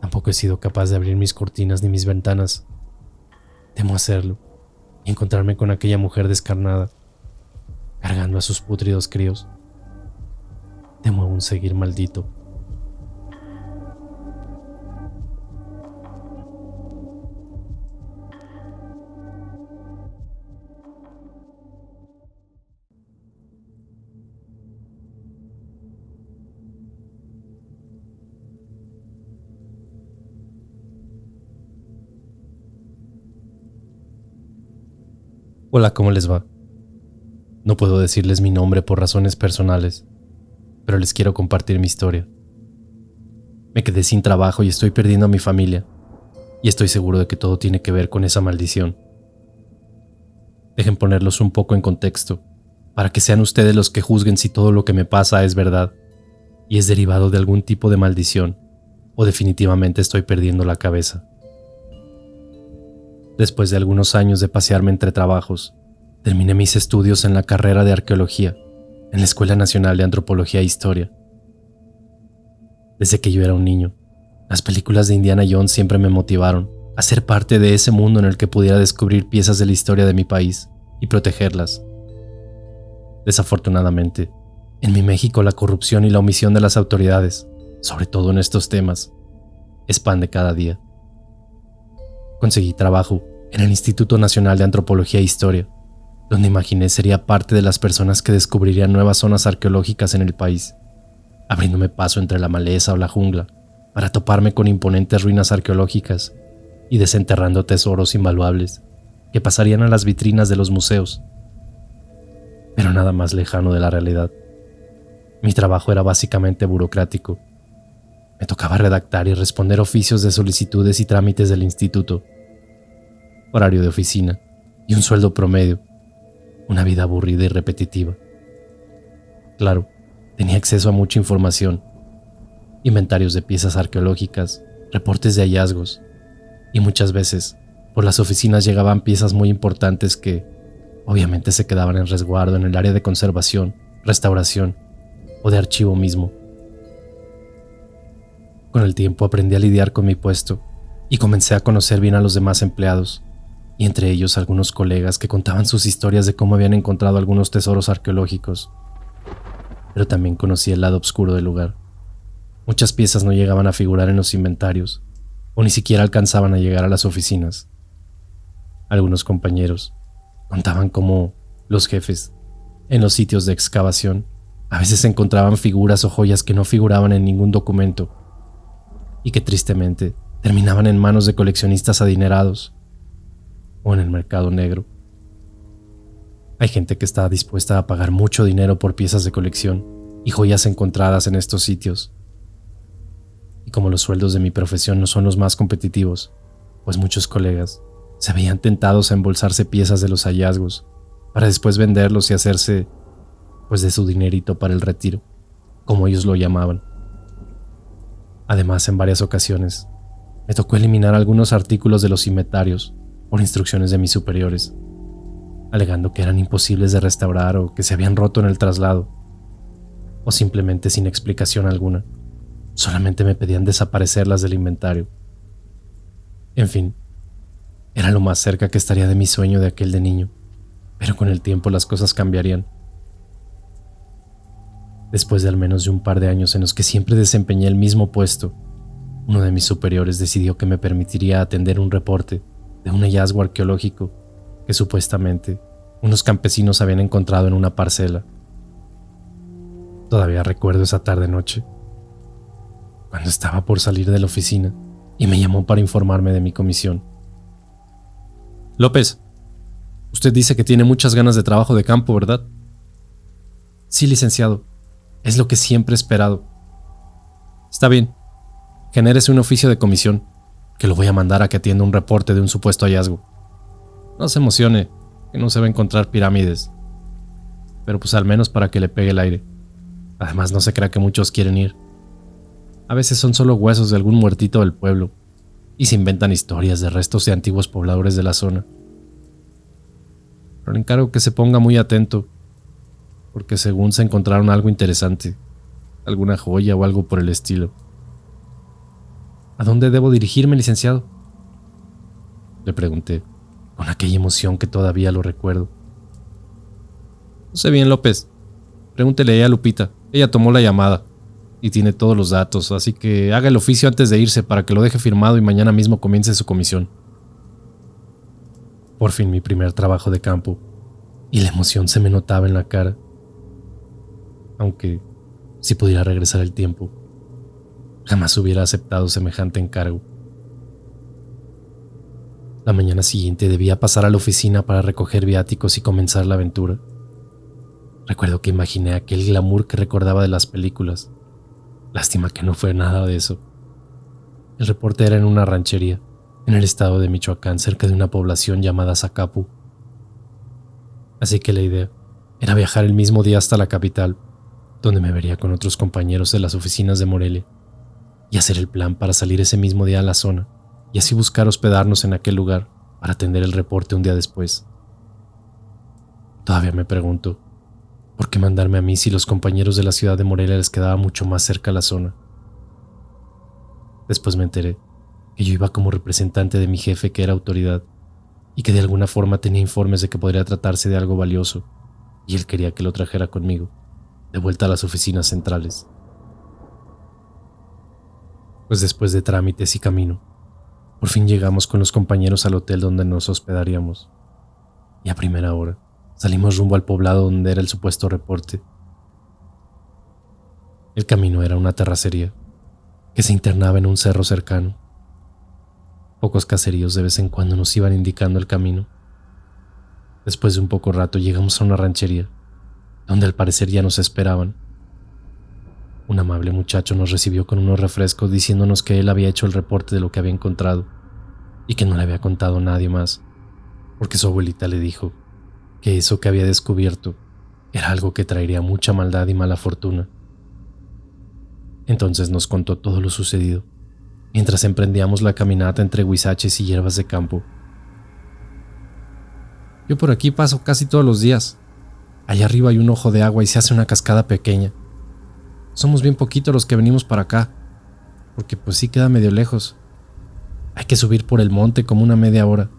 Tampoco he sido capaz de abrir mis cortinas ni mis ventanas Temo hacerlo y encontrarme con aquella mujer descarnada, cargando a sus pútridos críos. Temo aún seguir maldito. Hola, ¿cómo les va? No puedo decirles mi nombre por razones personales, pero les quiero compartir mi historia. Me quedé sin trabajo y estoy perdiendo a mi familia, y estoy seguro de que todo tiene que ver con esa maldición. Dejen ponerlos un poco en contexto, para que sean ustedes los que juzguen si todo lo que me pasa es verdad, y es derivado de algún tipo de maldición, o definitivamente estoy perdiendo la cabeza. Después de algunos años de pasearme entre trabajos, terminé mis estudios en la carrera de arqueología, en la Escuela Nacional de Antropología e Historia. Desde que yo era un niño, las películas de Indiana Jones siempre me motivaron a ser parte de ese mundo en el que pudiera descubrir piezas de la historia de mi país y protegerlas. Desafortunadamente, en mi México la corrupción y la omisión de las autoridades, sobre todo en estos temas, es pan de cada día. Conseguí trabajo en el Instituto Nacional de Antropología e Historia, donde imaginé sería parte de las personas que descubrirían nuevas zonas arqueológicas en el país, abriéndome paso entre la maleza o la jungla para toparme con imponentes ruinas arqueológicas y desenterrando tesoros invaluables que pasarían a las vitrinas de los museos. Pero nada más lejano de la realidad. Mi trabajo era básicamente burocrático. Me tocaba redactar y responder oficios de solicitudes y trámites del instituto, horario de oficina y un sueldo promedio, una vida aburrida y repetitiva. Claro, tenía acceso a mucha información, inventarios de piezas arqueológicas, reportes de hallazgos, y muchas veces por las oficinas llegaban piezas muy importantes que obviamente se quedaban en resguardo en el área de conservación, restauración o de archivo mismo. Con el tiempo aprendí a lidiar con mi puesto y comencé a conocer bien a los demás empleados, y entre ellos algunos colegas que contaban sus historias de cómo habían encontrado algunos tesoros arqueológicos. Pero también conocí el lado oscuro del lugar. Muchas piezas no llegaban a figurar en los inventarios, o ni siquiera alcanzaban a llegar a las oficinas. Algunos compañeros contaban cómo los jefes, en los sitios de excavación, a veces encontraban figuras o joyas que no figuraban en ningún documento, y que tristemente terminaban en manos de coleccionistas adinerados o en el mercado negro. Hay gente que está dispuesta a pagar mucho dinero por piezas de colección y joyas encontradas en estos sitios. Y como los sueldos de mi profesión no son los más competitivos, pues muchos colegas se veían tentados a embolsarse piezas de los hallazgos para después venderlos y hacerse, pues, de su dinerito para el retiro, como ellos lo llamaban. Además, en varias ocasiones, me tocó eliminar algunos artículos de los inventarios por instrucciones de mis superiores, alegando que eran imposibles de restaurar o que se habían roto en el traslado, o simplemente sin explicación alguna. Solamente me pedían desaparecerlas del inventario. En fin, era lo más cerca que estaría de mi sueño de aquel de niño, pero con el tiempo las cosas cambiarían. Después de al menos de un par de años en los que siempre desempeñé el mismo puesto, uno de mis superiores decidió que me permitiría atender un reporte de un hallazgo arqueológico que supuestamente unos campesinos habían encontrado en una parcela. Todavía recuerdo esa tarde-noche, cuando estaba por salir de la oficina y me llamó para informarme de mi comisión. López, usted dice que tiene muchas ganas de trabajo de campo, ¿verdad? Sí, licenciado, es lo que siempre he esperado. Está bien, genérese un oficio de comisión, que lo voy a mandar a que atienda un reporte de un supuesto hallazgo. No se emocione, que no se va a encontrar pirámides, pero pues al menos para que le pegue el aire. Además, no se crea que muchos quieren ir. A veces son solo huesos de algún muertito del pueblo y se inventan historias de restos de antiguos pobladores de la zona. Pero le encargo que se ponga muy atento, porque según se encontraron algo interesante, alguna joya o algo por el estilo. ¿A dónde debo dirigirme, licenciado?, le pregunté, con aquella emoción que todavía lo recuerdo. No sé bien, López. Pregúntele a Lupita. Ella tomó la llamada y tiene todos los datos, así que haga el oficio antes de irse para que lo deje firmado y mañana mismo comience su comisión. Por fin mi primer trabajo de campo, y la emoción se me notaba en la cara. Aunque, si pudiera regresar el tiempo, jamás hubiera aceptado semejante encargo. La mañana siguiente debía pasar a la oficina para recoger viáticos y comenzar la aventura. Recuerdo que imaginé aquel glamour que recordaba de las películas. Lástima que no fue nada de eso. El reporte era en una ranchería, en el estado de Michoacán, cerca de una población llamada Zacapu. Así que la idea era viajar el mismo día hasta la capital, donde me vería con otros compañeros de las oficinas de Morelia, y hacer el plan para salir ese mismo día a la zona, y así buscar hospedarnos en aquel lugar para atender el reporte un día después. Todavía me pregunto, ¿por qué mandarme a mí si los compañeros de la ciudad de Morelia les quedaba mucho más cerca la zona? Después me enteré que yo iba como representante de mi jefe, que era autoridad, y que de alguna forma tenía informes de que podría tratarse de algo valioso, y él quería que lo trajera conmigo, de vuelta a las oficinas centrales. Pues después de trámites y camino, por fin llegamos con los compañeros al hotel donde nos hospedaríamos, y a primera hora salimos rumbo al poblado donde era el supuesto reporte. El camino era una terracería que se internaba en un cerro cercano. Pocos caseríos de vez en cuando nos iban indicando el camino. Después de un poco rato llegamos a una ranchería, donde al parecer ya nos esperaban. Un amable muchacho nos recibió con unos refrescos diciéndonos que él había hecho el reporte de lo que había encontrado y que no le había contado a nadie más, porque su abuelita le dijo que eso que había descubierto era algo que traería mucha maldad y mala fortuna. Entonces nos contó todo lo sucedido, mientras emprendíamos la caminata entre huizaches y hierbas de campo. Yo por aquí paso casi todos los días. Allá arriba hay un ojo de agua y se hace una cascada pequeña. Somos bien poquitos los que venimos para acá, porque pues sí queda medio lejos. Hay que subir por el monte como una media hora,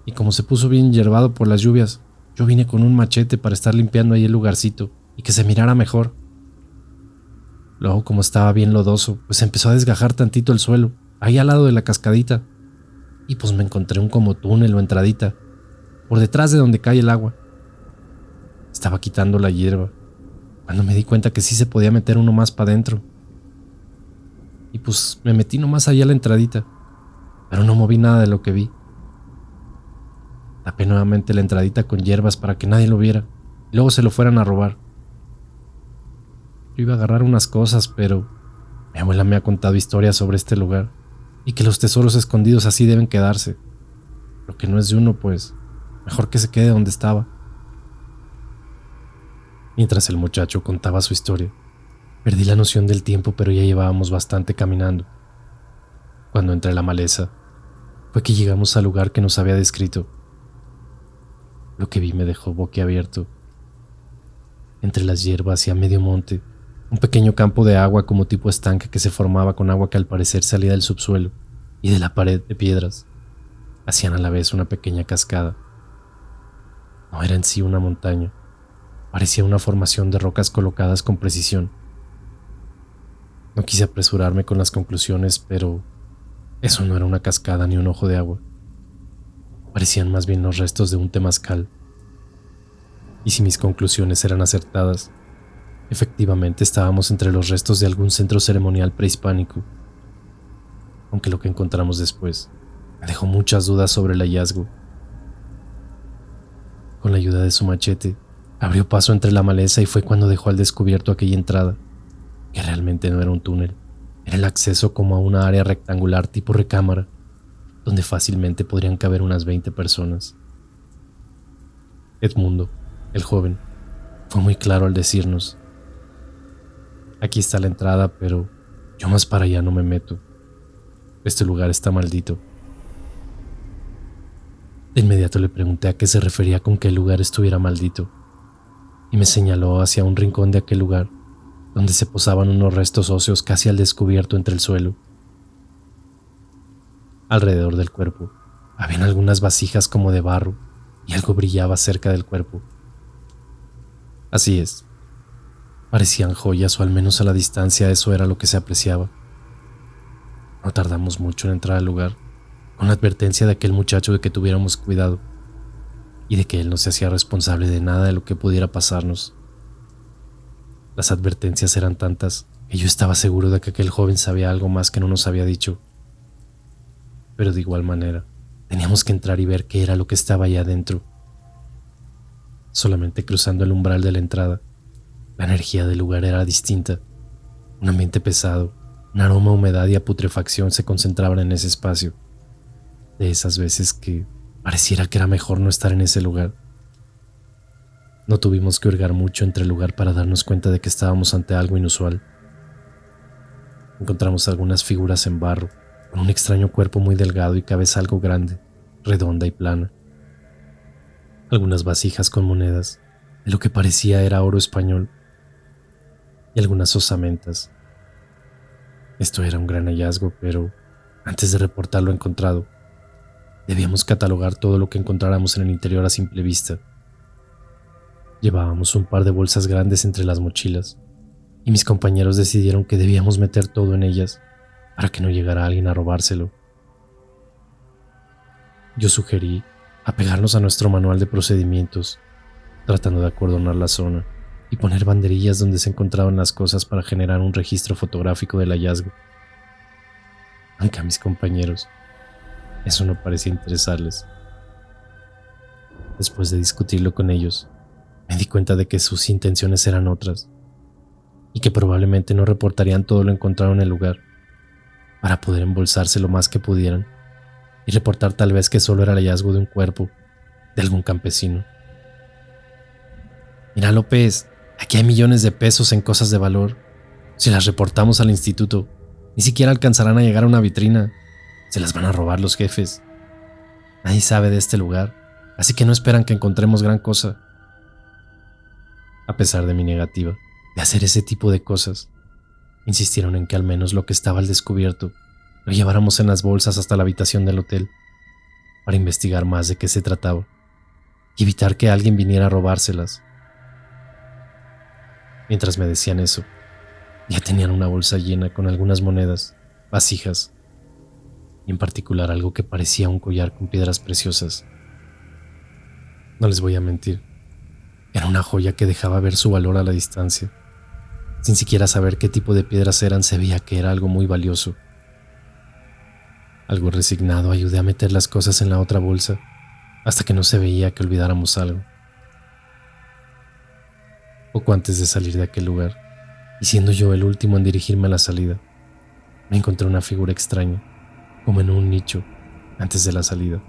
y como se puso bien hierbado por las lluvias, yo vine con un machete para estar limpiando ahí el lugarcito y que se mirara mejor. Luego, como estaba bien lodoso, pues empezó a desgajar tantito el suelo, ahí al lado de la cascadita, y pues me encontré un como túnel o entradita, por detrás de donde cae el agua. Estaba quitando la hierba, cuando me di cuenta que sí se podía meter uno más para adentro. Y pues me metí nomás allá a la entradita, pero no moví nada de lo que vi. Tapé nuevamente la entradita con hierbas para que nadie lo viera, y luego se lo fueran a robar. Yo iba a agarrar unas cosas, pero mi abuela me ha contado historias sobre este lugar, y que los tesoros escondidos así deben quedarse. Lo que no es de uno, pues, mejor que se quede donde estaba. Mientras el muchacho contaba su historia, perdí la noción del tiempo, pero ya llevábamos bastante caminando. Cuando entre la maleza, fue que llegamos al lugar que nos había descrito. Lo que vi me dejó boquiabierto. Entre las hierbas y a medio monte, un pequeño campo de agua como tipo estanque que se formaba con agua que al parecer salía del subsuelo y de la pared de piedras, hacían a la vez una pequeña cascada. No era en sí una montaña, parecía una formación de rocas colocadas con precisión. No quise apresurarme con las conclusiones, pero eso no era una cascada ni un ojo de agua. Parecían más bien los restos de un temazcal. Y si mis conclusiones eran acertadas, efectivamente estábamos entre los restos de algún centro ceremonial prehispánico. Aunque lo que encontramos después me dejó muchas dudas sobre el hallazgo. Con la ayuda de su machete, abrió paso entre la maleza y fue cuando dejó al descubierto aquella entrada, que realmente no era un túnel, era el acceso como a una área rectangular tipo recámara, donde fácilmente podrían caber unas 20 personas. Edmundo, el joven, fue muy claro al decirnos: aquí está la entrada, pero yo más para allá no me meto. Este lugar está maldito. De inmediato le pregunté a qué se refería con que el lugar estuviera maldito, y me señaló hacia un rincón de aquel lugar, donde se posaban unos restos óseos casi al descubierto entre el suelo. Alrededor del cuerpo Habían algunas vasijas como de barro y algo brillaba cerca del cuerpo. Así es. Parecían joyas, o al menos a la distancia eso era lo que se apreciaba. No tardamos mucho en entrar al lugar, con la advertencia de aquel muchacho de que tuviéramos cuidado y de que él no se hacía responsable de nada de lo que pudiera pasarnos. Las advertencias eran tantas que yo estaba seguro de que aquel joven sabía algo más que no nos había dicho. Pero de igual manera, teníamos que entrar y ver qué era lo que estaba allá adentro. Solamente cruzando el umbral de la entrada, la energía del lugar era distinta. Un ambiente pesado, un aroma a humedad y a putrefacción se concentraban en ese espacio. De esas veces que pareciera que era mejor no estar en ese lugar. No tuvimos que hurgar mucho entre el lugar para darnos cuenta de que estábamos ante algo inusual. Encontramos algunas figuras en barro, con un extraño cuerpo muy delgado y cabeza algo grande, redonda y plana. Algunas vasijas con monedas, de lo que parecía era oro español, y algunas osamentas. Esto era un gran hallazgo, pero antes de reportar lo encontrado, debíamos catalogar todo lo que encontráramos en el interior a simple vista. Llevábamos un par de bolsas grandes entre las mochilas, y mis compañeros decidieron que debíamos meter todo en ellas para que no llegara alguien a robárselo. Yo sugerí apegarnos a nuestro manual de procedimientos, tratando de acordonar la zona y poner banderillas donde se encontraban las cosas para generar un registro fotográfico del hallazgo. Aunque a mis compañeros eso no parecía interesarles. Después de discutirlo con ellos, me di cuenta de que sus intenciones eran otras y que probablemente no reportarían todo lo encontrado en el lugar para poder embolsarse lo más que pudieran y reportar tal vez que solo era el hallazgo de un cuerpo de algún campesino. Mira, López, aquí hay millones de pesos en cosas de valor. Si las reportamos al instituto, ni siquiera alcanzarán a llegar a una vitrina. Se las van a robar los jefes. Nadie sabe de este lugar, así que no esperan que encontremos gran cosa. A pesar de mi negativa de hacer ese tipo de cosas, insistieron en que al menos lo que estaba al descubierto lo lleváramos en las bolsas hasta la habitación del hotel para investigar más de qué se trataba y evitar que alguien viniera a robárselas. Mientras me decían eso, ya tenían una bolsa llena con algunas monedas, vasijas y en particular algo que parecía un collar con piedras preciosas. No les voy a mentir, era una joya que dejaba ver su valor a la distancia. Sin siquiera saber qué tipo de piedras eran, se veía que era algo muy valioso. Algo resignado, ayudé a meter las cosas en la otra bolsa hasta que no se veía que olvidáramos algo. Poco antes de salir de aquel lugar, y siendo yo el último en dirigirme a la salida, me encontré una figura extraña, como en un nicho, antes de la salida.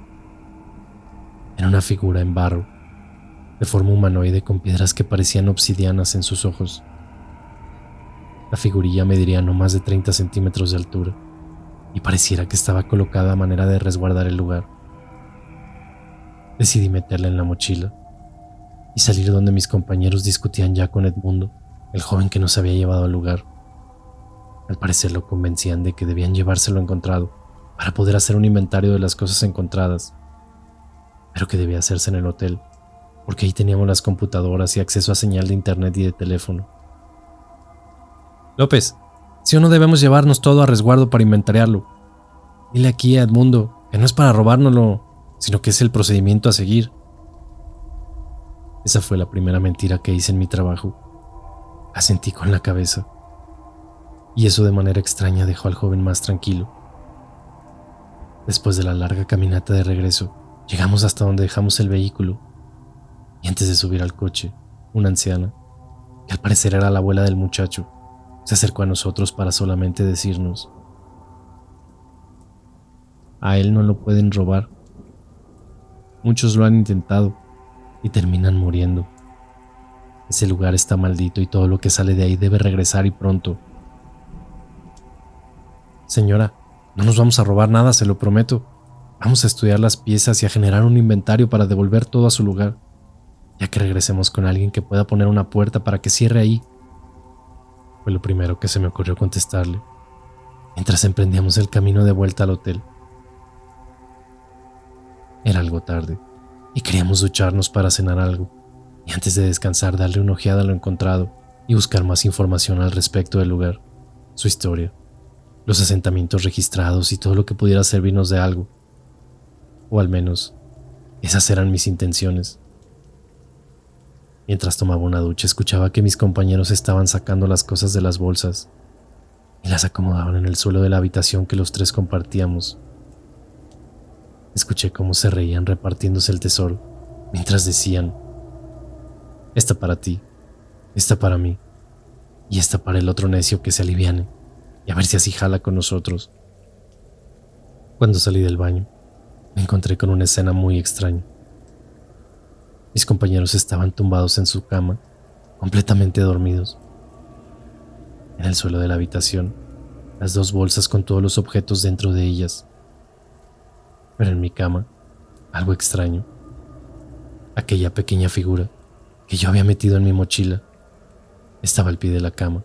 Era una figura en barro, de forma humanoide con piedras que parecían obsidianas en sus ojos. La figurilla mediría no más de 30 centímetros de altura y pareciera que estaba colocada a manera de resguardar el lugar. Decidí meterla en la mochila y salir donde mis compañeros discutían ya con Edmundo, el joven que nos había llevado al lugar. Al parecer lo convencían de que debían llevárselo encontrado para poder hacer un inventario de las cosas encontradas, pero que debía hacerse en el hotel, porque ahí teníamos las computadoras y acceso a señal de internet y de teléfono. López, ¿sí o no debemos llevarnos todo a resguardo para inventariarlo? Dile aquí a Edmundo que no es para robárnoslo, sino que es el procedimiento a seguir. Esa fue la primera mentira que hice en mi trabajo. Asentí con la cabeza, y eso de manera extraña dejó al joven más tranquilo. Después de la larga caminata de regreso, llegamos hasta donde dejamos el vehículo, y antes de subir al coche, una anciana, que al parecer era la abuela del muchacho, se acercó a nosotros para solamente decirnos: a él no lo pueden robar. Muchos lo han intentado y terminan muriendo. Ese lugar está maldito y todo lo que sale de ahí debe regresar y pronto. Señora, no nos vamos a robar nada, se lo prometo. Vamos a estudiar las piezas y a generar un inventario para devolver todo a su lugar, ya que regresemos con alguien que pueda poner una puerta para que cierre ahí. Fue lo primero que se me ocurrió contestarle, mientras emprendíamos el camino de vuelta al hotel. Era algo tarde y queríamos ducharnos para cenar algo, y antes de descansar darle una ojeada a lo encontrado y buscar más información al respecto del lugar, su historia, los asentamientos registrados y todo lo que pudiera servirnos de algo. O al menos, esas eran mis intenciones. Mientras tomaba una ducha, escuchaba que mis compañeros estaban sacando las cosas de las bolsas y las acomodaban en el suelo de la habitación que los tres compartíamos. Escuché cómo se reían repartiéndose el tesoro, mientras decían: esta para ti, esta para mí, y esta para el otro necio que se aliviane, y a ver si así jala con nosotros. Cuando salí del baño, me encontré con una escena muy extraña. Mis compañeros estaban tumbados en su cama, completamente dormidos. En el suelo de la habitación, las dos bolsas con todos los objetos dentro de ellas. Pero en mi cama, algo extraño. Aquella pequeña figura que yo había metido en mi mochila estaba al pie de la cama,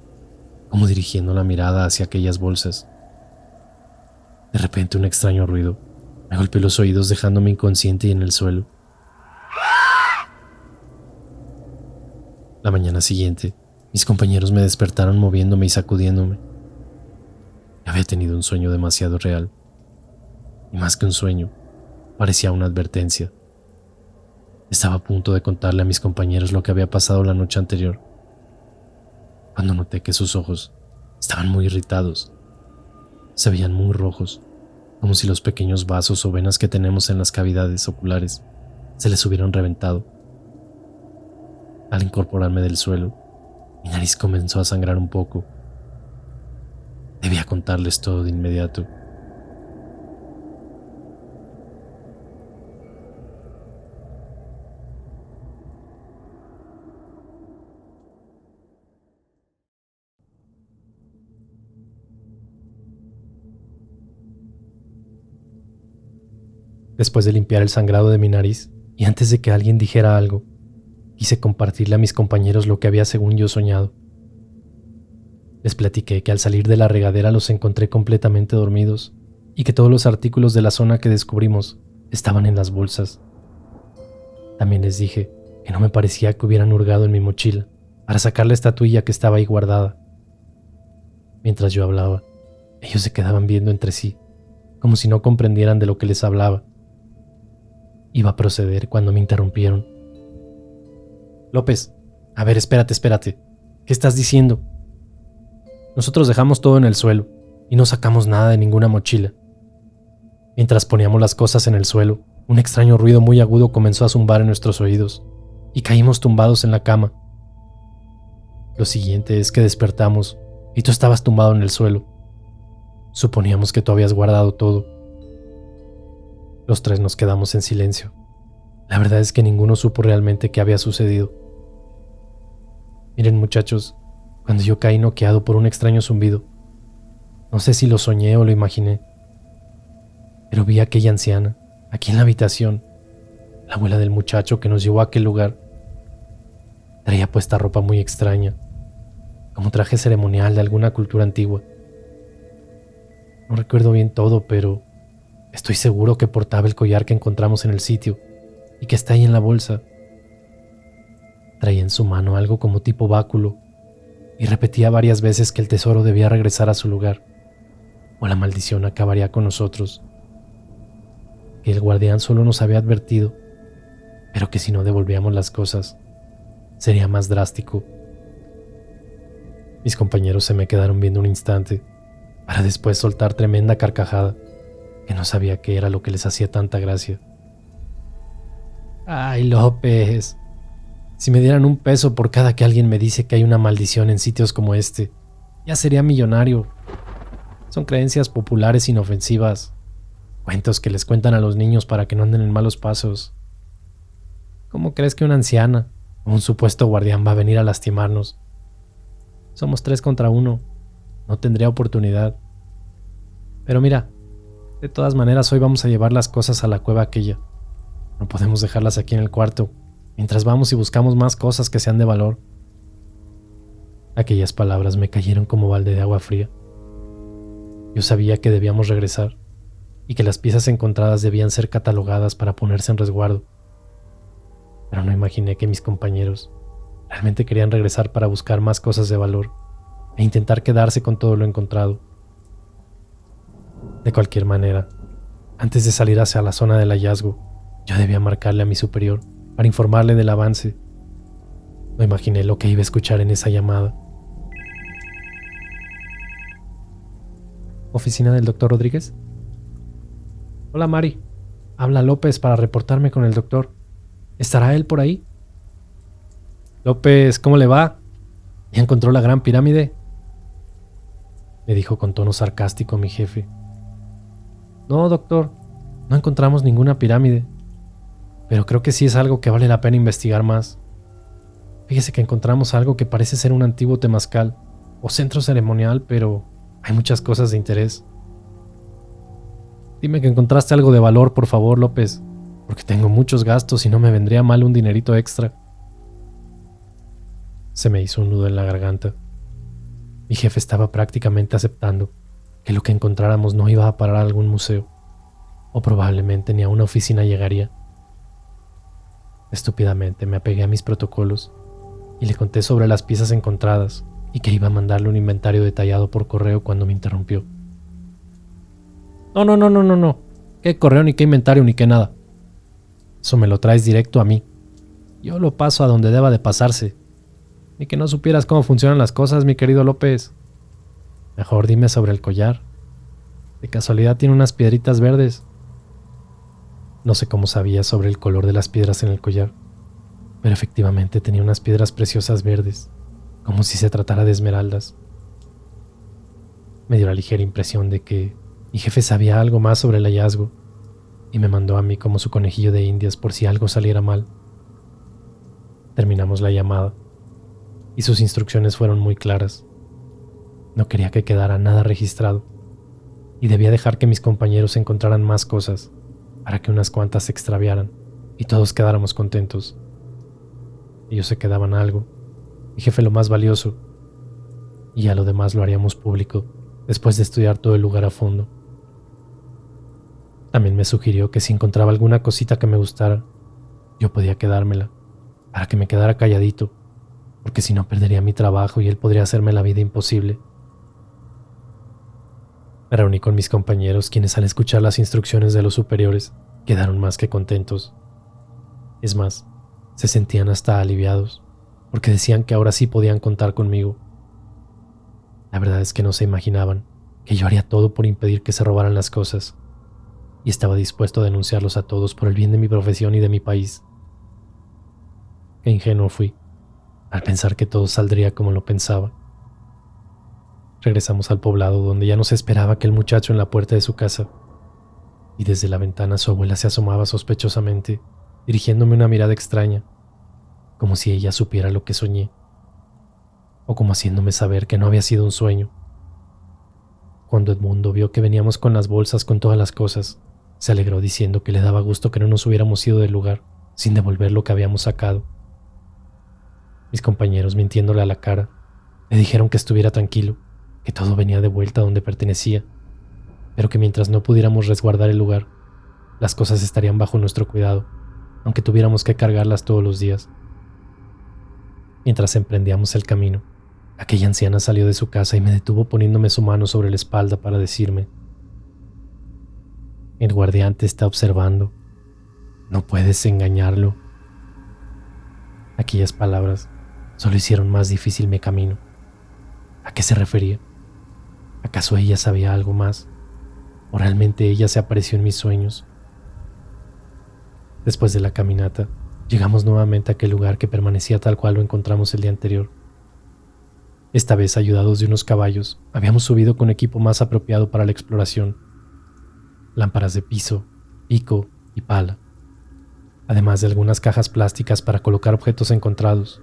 como dirigiendo la mirada hacia aquellas bolsas. De repente un extraño ruido me golpeó los oídos dejándome inconsciente y en el suelo. La mañana siguiente, mis compañeros me despertaron moviéndome y sacudiéndome. Había tenido un sueño demasiado real. Y más que un sueño, parecía una advertencia. Estaba a punto de contarle a mis compañeros lo que había pasado la noche anterior, cuando noté que sus ojos estaban muy irritados. Se veían muy rojos, como si los pequeños vasos o venas que tenemos en las cavidades oculares se les hubieran reventado. Al incorporarme del suelo, mi nariz comenzó a sangrar un poco. Debía contarles todo de inmediato. Después de limpiar el sangrado de mi nariz, y antes de que alguien dijera algo, quise compartirle a mis compañeros lo que había según yo soñado. Les platiqué que al salir de la regadera los encontré completamente dormidos y que todos los artículos de la zona que descubrimos estaban en las bolsas. También les dije que no me parecía que hubieran hurgado en mi mochila para sacar la estatuilla que estaba ahí guardada. Mientras yo hablaba, ellos se quedaban viendo entre sí, como si no comprendieran de lo que les hablaba. Iba a proceder cuando me interrumpieron. López, a ver, espérate. ¿Qué estás diciendo? Nosotros dejamos todo en el suelo y no sacamos nada de ninguna mochila. Mientras poníamos las cosas en el suelo, un extraño ruido muy agudo comenzó a zumbar en nuestros oídos y caímos tumbados en la cama. Lo siguiente es que despertamos y tú estabas tumbado en el suelo. Suponíamos que tú habías guardado todo. Los tres nos quedamos en silencio. La verdad es que ninguno supo realmente qué había sucedido. Miren, muchachos, cuando yo caí noqueado por un extraño zumbido, no sé si lo soñé o lo imaginé, pero vi a aquella anciana, aquí en la habitación, la abuela del muchacho que nos llevó a aquel lugar. Traía puesta ropa muy extraña, como traje ceremonial de alguna cultura antigua. No recuerdo bien todo, pero estoy seguro que portaba el collar que encontramos en el sitio y que está ahí en la bolsa. Traía en su mano algo como tipo báculo y repetía varias veces que el tesoro debía regresar a su lugar o la maldición acabaría con nosotros. Que el guardián solo nos había advertido, pero que si no devolvíamos las cosas, sería más drástico. Mis compañeros se me quedaron viendo un instante para después soltar tremenda carcajada que no sabía qué era lo que les hacía tanta gracia. ¡Ay, López! Si me dieran un peso por cada que alguien me dice que hay una maldición en sitios como este, ya sería millonario. Son creencias populares inofensivas, cuentos que les cuentan a los niños para que no anden en malos pasos. ¿Cómo crees que una anciana o un supuesto guardián va a venir a lastimarnos? Somos 3 contra 1, no tendría oportunidad. Pero mira, de todas maneras hoy vamos a llevar las cosas a la cueva aquella. No podemos dejarlas aquí en el cuarto, mientras vamos y buscamos más cosas que sean de valor. Aquellas palabras me cayeron como balde de agua fría. Yo sabía que debíamos regresar, y que las piezas encontradas debían ser catalogadas para ponerse en resguardo. Pero no imaginé que mis compañeros realmente querían regresar para buscar más cosas de valor e intentar quedarse con todo lo encontrado. De cualquier manera, antes de salir hacia la zona del hallazgo, yo debía marcarle a mi superior para informarle del avance. No imaginé lo que iba a escuchar en esa llamada. ¿Oficina del doctor Rodríguez? Hola Mari, habla López para reportarme con el doctor. ¿Estará él por ahí? López, ¿cómo le va? ¿Ya encontró la Gran Pirámide? Me dijo con tono sarcástico mi jefe. No, doctor, no encontramos ninguna pirámide, pero creo que sí es algo que vale la pena investigar más. Fíjese que encontramos algo que parece ser un antiguo temazcal o centro ceremonial, pero hay muchas cosas de interés. Dime que encontraste algo de valor, por favor, López, porque tengo muchos gastos y no me vendría mal un dinerito extra. Se me hizo un nudo en la garganta. Mi jefe estaba prácticamente aceptando que lo que encontráramos no iba a parar a algún museo, o probablemente ni a una oficina llegaría. Estúpidamente me apegué a mis protocolos y le conté sobre las piezas encontradas y que iba a mandarle un inventario detallado por correo cuando me interrumpió. No. ¿Qué correo, ni qué inventario, ni qué nada? Eso me lo traes directo a mí. Yo lo paso a donde deba de pasarse. Ni que no supieras cómo funcionan las cosas, mi querido López. Mejor dime sobre el collar. De casualidad tiene unas piedritas verdes. No sé cómo sabía sobre el color de las piedras en el collar, pero efectivamente tenía unas piedras preciosas verdes, como si se tratara de esmeraldas. Me dio la ligera impresión de que mi jefe sabía algo más sobre el hallazgo y me mandó a mí como su conejillo de indias por si algo saliera mal. Terminamos la llamada y sus instrucciones fueron muy claras. No quería que quedara nada registrado y debía dejar que mis compañeros encontraran más cosas para que unas cuantas se extraviaran y todos quedáramos contentos. Ellos se quedaban algo, mi jefe lo más valioso, y ya lo demás lo haríamos público después de estudiar todo el lugar a fondo. También me sugirió que si encontraba alguna cosita que me gustara, yo podía quedármela, para que me quedara calladito, porque si no perdería mi trabajo y él podría hacerme la vida imposible. Me reuní con mis compañeros, quienes al escuchar las instrucciones de los superiores quedaron más que contentos. Es más, se sentían hasta aliviados, porque decían que ahora sí podían contar conmigo. La verdad es que no se imaginaban que yo haría todo por impedir que se robaran las cosas, y estaba dispuesto a denunciarlos a todos por el bien de mi profesión y de mi país. Qué ingenuo fui, al pensar que todo saldría como lo pensaba. Regresamos al poblado, donde ya nos esperaba aquel muchacho en la puerta de su casa, y desde la ventana su abuela se asomaba sospechosamente, dirigiéndome una mirada extraña, como si ella supiera lo que soñé, o como haciéndome saber que no había sido un sueño. Cuando Edmundo vio que veníamos con las bolsas con todas las cosas, se alegró diciendo que le daba gusto que no nos hubiéramos ido del lugar sin devolver lo que habíamos sacado. Mis compañeros, mintiéndole a la cara, le dijeron que estuviera tranquilo, que todo venía de vuelta donde pertenecía, pero que mientras no pudiéramos resguardar el lugar, las cosas estarían bajo nuestro cuidado, aunque tuviéramos que cargarlas todos los días. Mientras emprendíamos el camino, aquella anciana salió de su casa y me detuvo poniéndome su mano sobre la espalda para decirme: el guardián te está observando, no puedes engañarlo. Aquellas palabras solo hicieron más difícil mi camino. ¿A qué se refería? ¿Acaso ella sabía algo más? ¿O realmente ella se apareció en mis sueños? Después de la caminata, llegamos nuevamente a aquel lugar que permanecía tal cual lo encontramos el día anterior. Esta vez, ayudados de unos caballos, habíamos subido con equipo más apropiado para la exploración: lámparas de piso, pico y pala, además de algunas cajas plásticas para colocar objetos encontrados,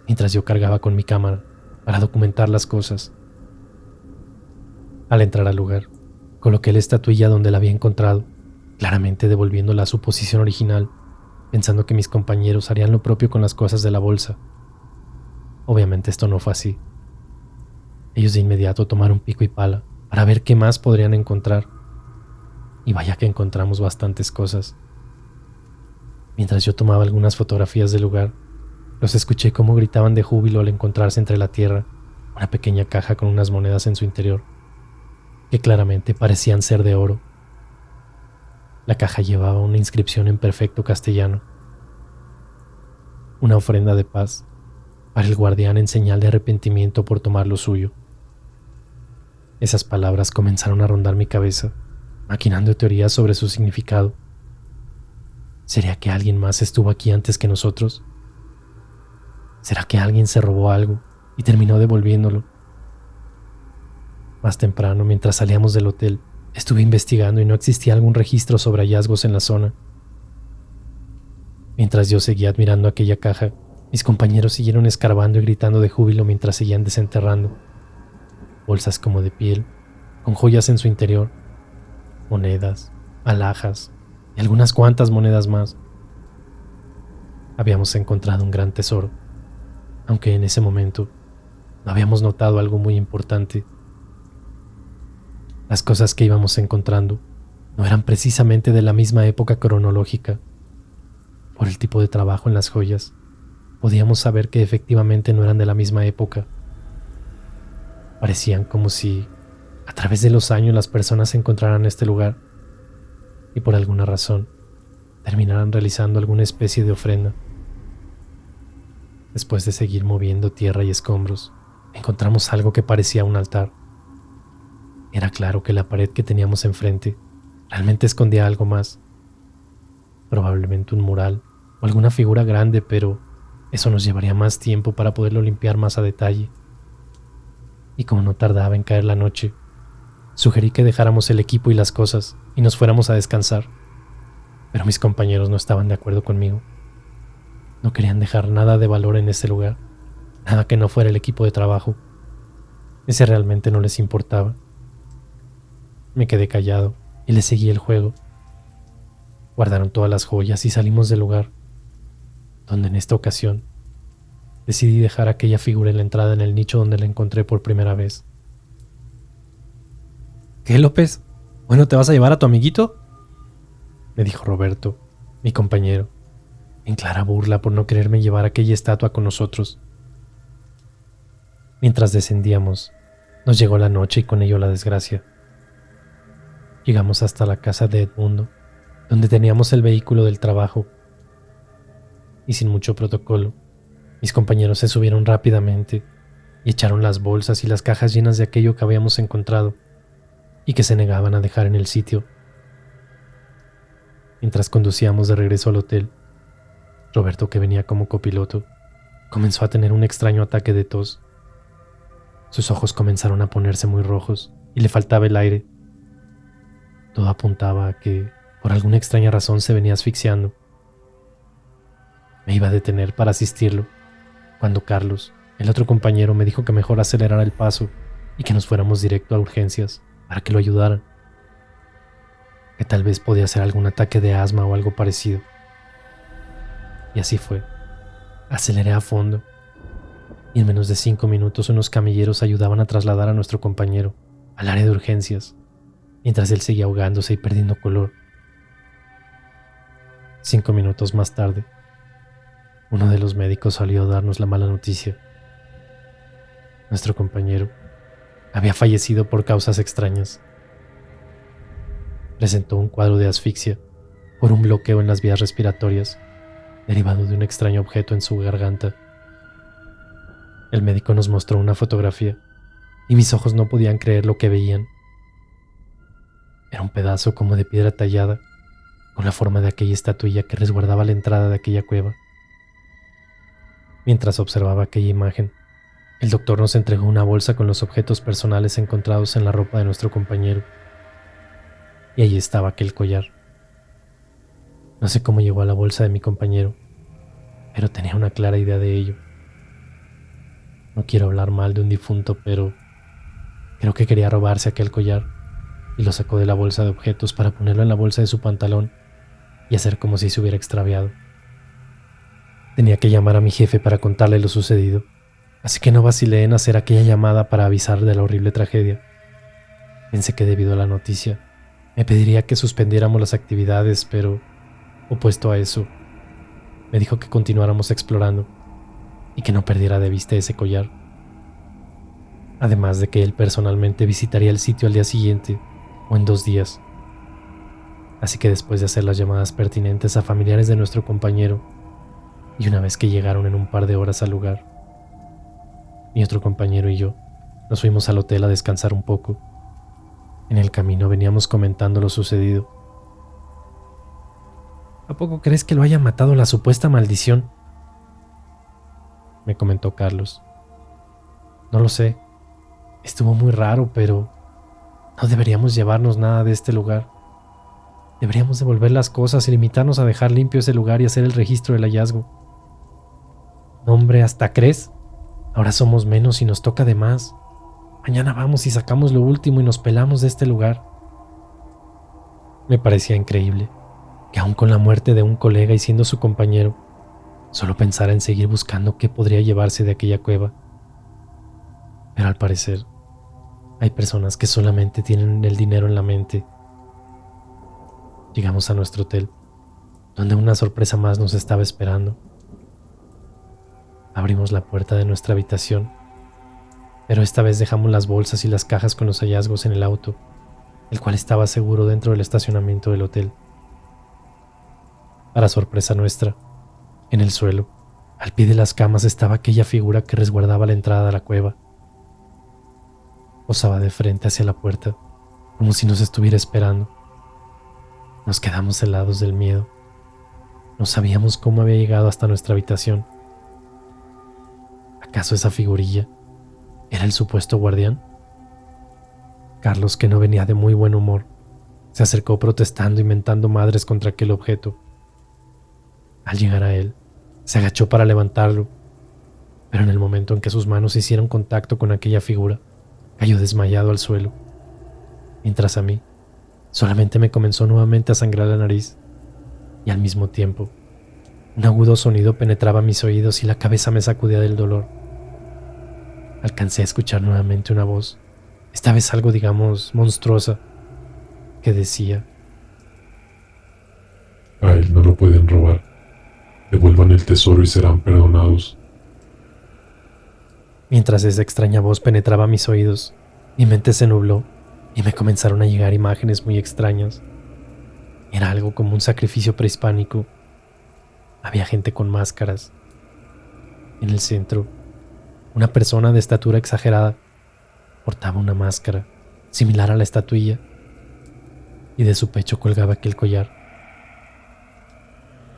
mientras yo cargaba con mi cámara para documentar las cosas. Al entrar al lugar, coloqué la estatuilla donde la había encontrado, claramente devolviéndola a su posición original, pensando que mis compañeros harían lo propio con las cosas de la bolsa. Obviamente esto no fue así. Ellos de inmediato tomaron pico y pala para ver qué más podrían encontrar. y vaya que encontramos bastantes cosas. Mientras yo tomaba algunas fotografías del lugar, los escuché cómo gritaban de júbilo al encontrarse entre la tierra una pequeña caja con unas monedas en su interior, que claramente parecían ser de oro. La caja llevaba una inscripción en perfecto castellano, una ofrenda de paz para el guardián en señal de arrepentimiento por tomar lo suyo. Esas palabras comenzaron a rondar mi cabeza, maquinando teorías sobre su significado. ¿Sería que alguien más estuvo aquí antes que nosotros? ¿Será que alguien se robó algo y terminó devolviéndolo? Más temprano, mientras salíamos del hotel, estuve investigando y no existía algún registro sobre hallazgos en la zona. Mientras yo seguía admirando aquella caja, mis compañeros siguieron escarbando y gritando de júbilo mientras seguían desenterrando bolsas como de piel, con joyas en su interior, monedas, alhajas y algunas cuantas monedas más. Habíamos encontrado un gran tesoro, aunque en ese momento no habíamos notado algo muy importante. Las cosas que íbamos encontrando no eran precisamente de la misma época cronológica. Por el tipo de trabajo en las joyas, podíamos saber que efectivamente no eran de la misma época. Parecían como si, a través de los años, las personas encontraran este lugar y por alguna razón terminaran realizando alguna especie de ofrenda. Después de seguir moviendo tierra y escombros, encontramos algo que parecía un altar. Era claro que la pared que teníamos enfrente realmente escondía algo más. Probablemente un mural o alguna figura grande, pero eso nos llevaría más tiempo para poderlo limpiar más a detalle. Y como no tardaba en caer la noche, sugerí que dejáramos el equipo y las cosas y nos fuéramos a descansar. Pero mis compañeros no estaban de acuerdo conmigo. No querían dejar nada de valor en ese lugar, nada que no fuera el equipo de trabajo. Ese realmente no les importaba. Me quedé callado y les seguí el juego. Guardaron todas las joyas y salimos del lugar, donde en esta ocasión decidí dejar aquella figura en la entrada en el nicho donde la encontré por primera vez. ¿Qué, López? ¿Bueno, te vas a llevar a tu amiguito?, me dijo Roberto, mi compañero, en clara burla por no quererme llevar aquella estatua con nosotros. Mientras descendíamos, nos llegó la noche y con ello la desgracia. Llegamos hasta la casa de Edmundo, donde teníamos el vehículo del trabajo, y sin mucho protocolo, mis compañeros se subieron rápidamente y echaron las bolsas y las cajas llenas de aquello que habíamos encontrado y que se negaban a dejar en el sitio. Mientras conducíamos de regreso al hotel, Roberto, que venía como copiloto, comenzó a tener un extraño ataque de tos. Sus ojos comenzaron a ponerse muy rojos y le faltaba el aire. Todo apuntaba a que, por alguna extraña razón, se venía asfixiando. Me iba a detener para asistirlo, cuando Carlos, el otro compañero, me dijo que mejor acelerara el paso y que nos fuéramos directo a urgencias para que lo ayudaran, que tal vez podía ser algún ataque de asma o algo parecido. Y así fue. Aceleré a fondo y en menos de 5 minutos unos camilleros ayudaban a trasladar a nuestro compañero al área de urgencias, mientras él seguía ahogándose y perdiendo color. 5 minutos más tarde, uno de los médicos salió a darnos la mala noticia. Nuestro compañero había fallecido por causas extrañas. Presentó un cuadro de asfixia por un bloqueo en las vías respiratorias, derivado de un extraño objeto en su garganta. El médico nos mostró una fotografía y mis ojos no podían creer lo que veían. Era un pedazo como de piedra tallada, con la forma de aquella estatuilla que resguardaba la entrada de aquella cueva. Mientras observaba aquella imagen, el doctor nos entregó una bolsa con los objetos personales encontrados en la ropa de nuestro compañero. Y allí estaba aquel collar. No sé cómo llegó a la bolsa de mi compañero, pero tenía una clara idea de ello. No quiero hablar mal de un difunto, pero creo que quería robarse aquel collar y lo sacó de la bolsa de objetos para ponerlo en la bolsa de su pantalón y hacer como si se hubiera extraviado. Tenía que llamar a mi jefe para contarle lo sucedido, así que no vacilé en hacer aquella llamada para avisar de la horrible tragedia. Pensé que debido a la noticia, Me pediría que suspendiéramos las actividades, pero, opuesto a eso, me dijo que continuáramos explorando y que no perdiera de vista ese collar. Además de que él personalmente visitaría el sitio al día siguiente o en 2 días. Así que después de hacer las llamadas pertinentes a familiares de nuestro compañero, y una vez que llegaron en un par de horas al lugar, mi otro compañero y yo nos fuimos al hotel a descansar un poco. En el camino veníamos comentando lo sucedido. ¿A poco crees que lo haya matado la supuesta maldición?, me comentó Carlos. No lo sé. Estuvo muy raro, pero no deberíamos llevarnos nada de este lugar. Deberíamos devolver las cosas y limitarnos a dejar limpio ese lugar y hacer el registro del hallazgo. No, hombre, ¿hasta crees? Ahora somos menos y nos toca de más. Mañana vamos y sacamos lo último y nos pelamos de este lugar. Me parecía increíble que aun con la muerte de un colega y siendo su compañero, solo pensara en seguir buscando qué podría llevarse de aquella cueva. Pero al parecer, hay personas que solamente tienen el dinero en la mente. Llegamos a nuestro hotel, donde una sorpresa más nos estaba esperando. Abrimos la puerta de nuestra habitación, pero esta vez dejamos las bolsas y las cajas con los hallazgos en el auto, el cual estaba seguro dentro del estacionamiento del hotel. Para sorpresa nuestra, en el suelo, al pie de las camas, estaba aquella figura que resguardaba la entrada a la cueva. Posaba de frente hacia la puerta, como si nos estuviera esperando. Nos quedamos helados del miedo. No sabíamos cómo había llegado hasta nuestra habitación. ¿Acaso esa figurilla era el supuesto guardián? Carlos, que no venía de muy buen humor, se acercó protestando y mentando madres contra aquel objeto. Al llegar a él, se agachó para levantarlo, pero en el momento en que sus manos hicieron contacto con aquella figura, cayó desmayado al suelo, mientras a mí solamente me comenzó nuevamente a sangrar la nariz, y al mismo tiempo, un agudo sonido penetraba mis oídos y la cabeza me sacudía del dolor. Alcancé a escuchar nuevamente una voz, esta vez algo, digamos, monstruosa, que decía: A él no lo pueden robar. Devuelvan el tesoro y serán perdonados. Mientras esa extraña voz penetraba mis oídos, mi mente se nubló y me comenzaron a llegar imágenes muy extrañas. Era algo como un sacrificio prehispánico. Había gente con máscaras. En el centro, una persona de estatura exagerada portaba una máscara similar a la estatuilla y de su pecho colgaba aquel collar.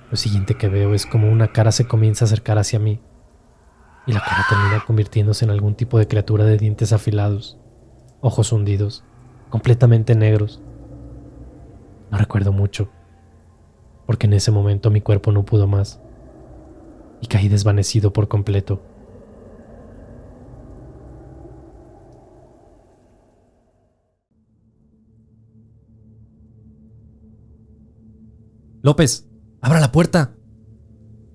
Lo siguiente que veo es como una cara se comienza a acercar hacia mí y la cara termina convirtiéndose en algún tipo de criatura de dientes afilados, ojos hundidos, completamente negros. No recuerdo mucho, porque en ese momento mi cuerpo no pudo más y caí desvanecido por completo. López, abra la puerta.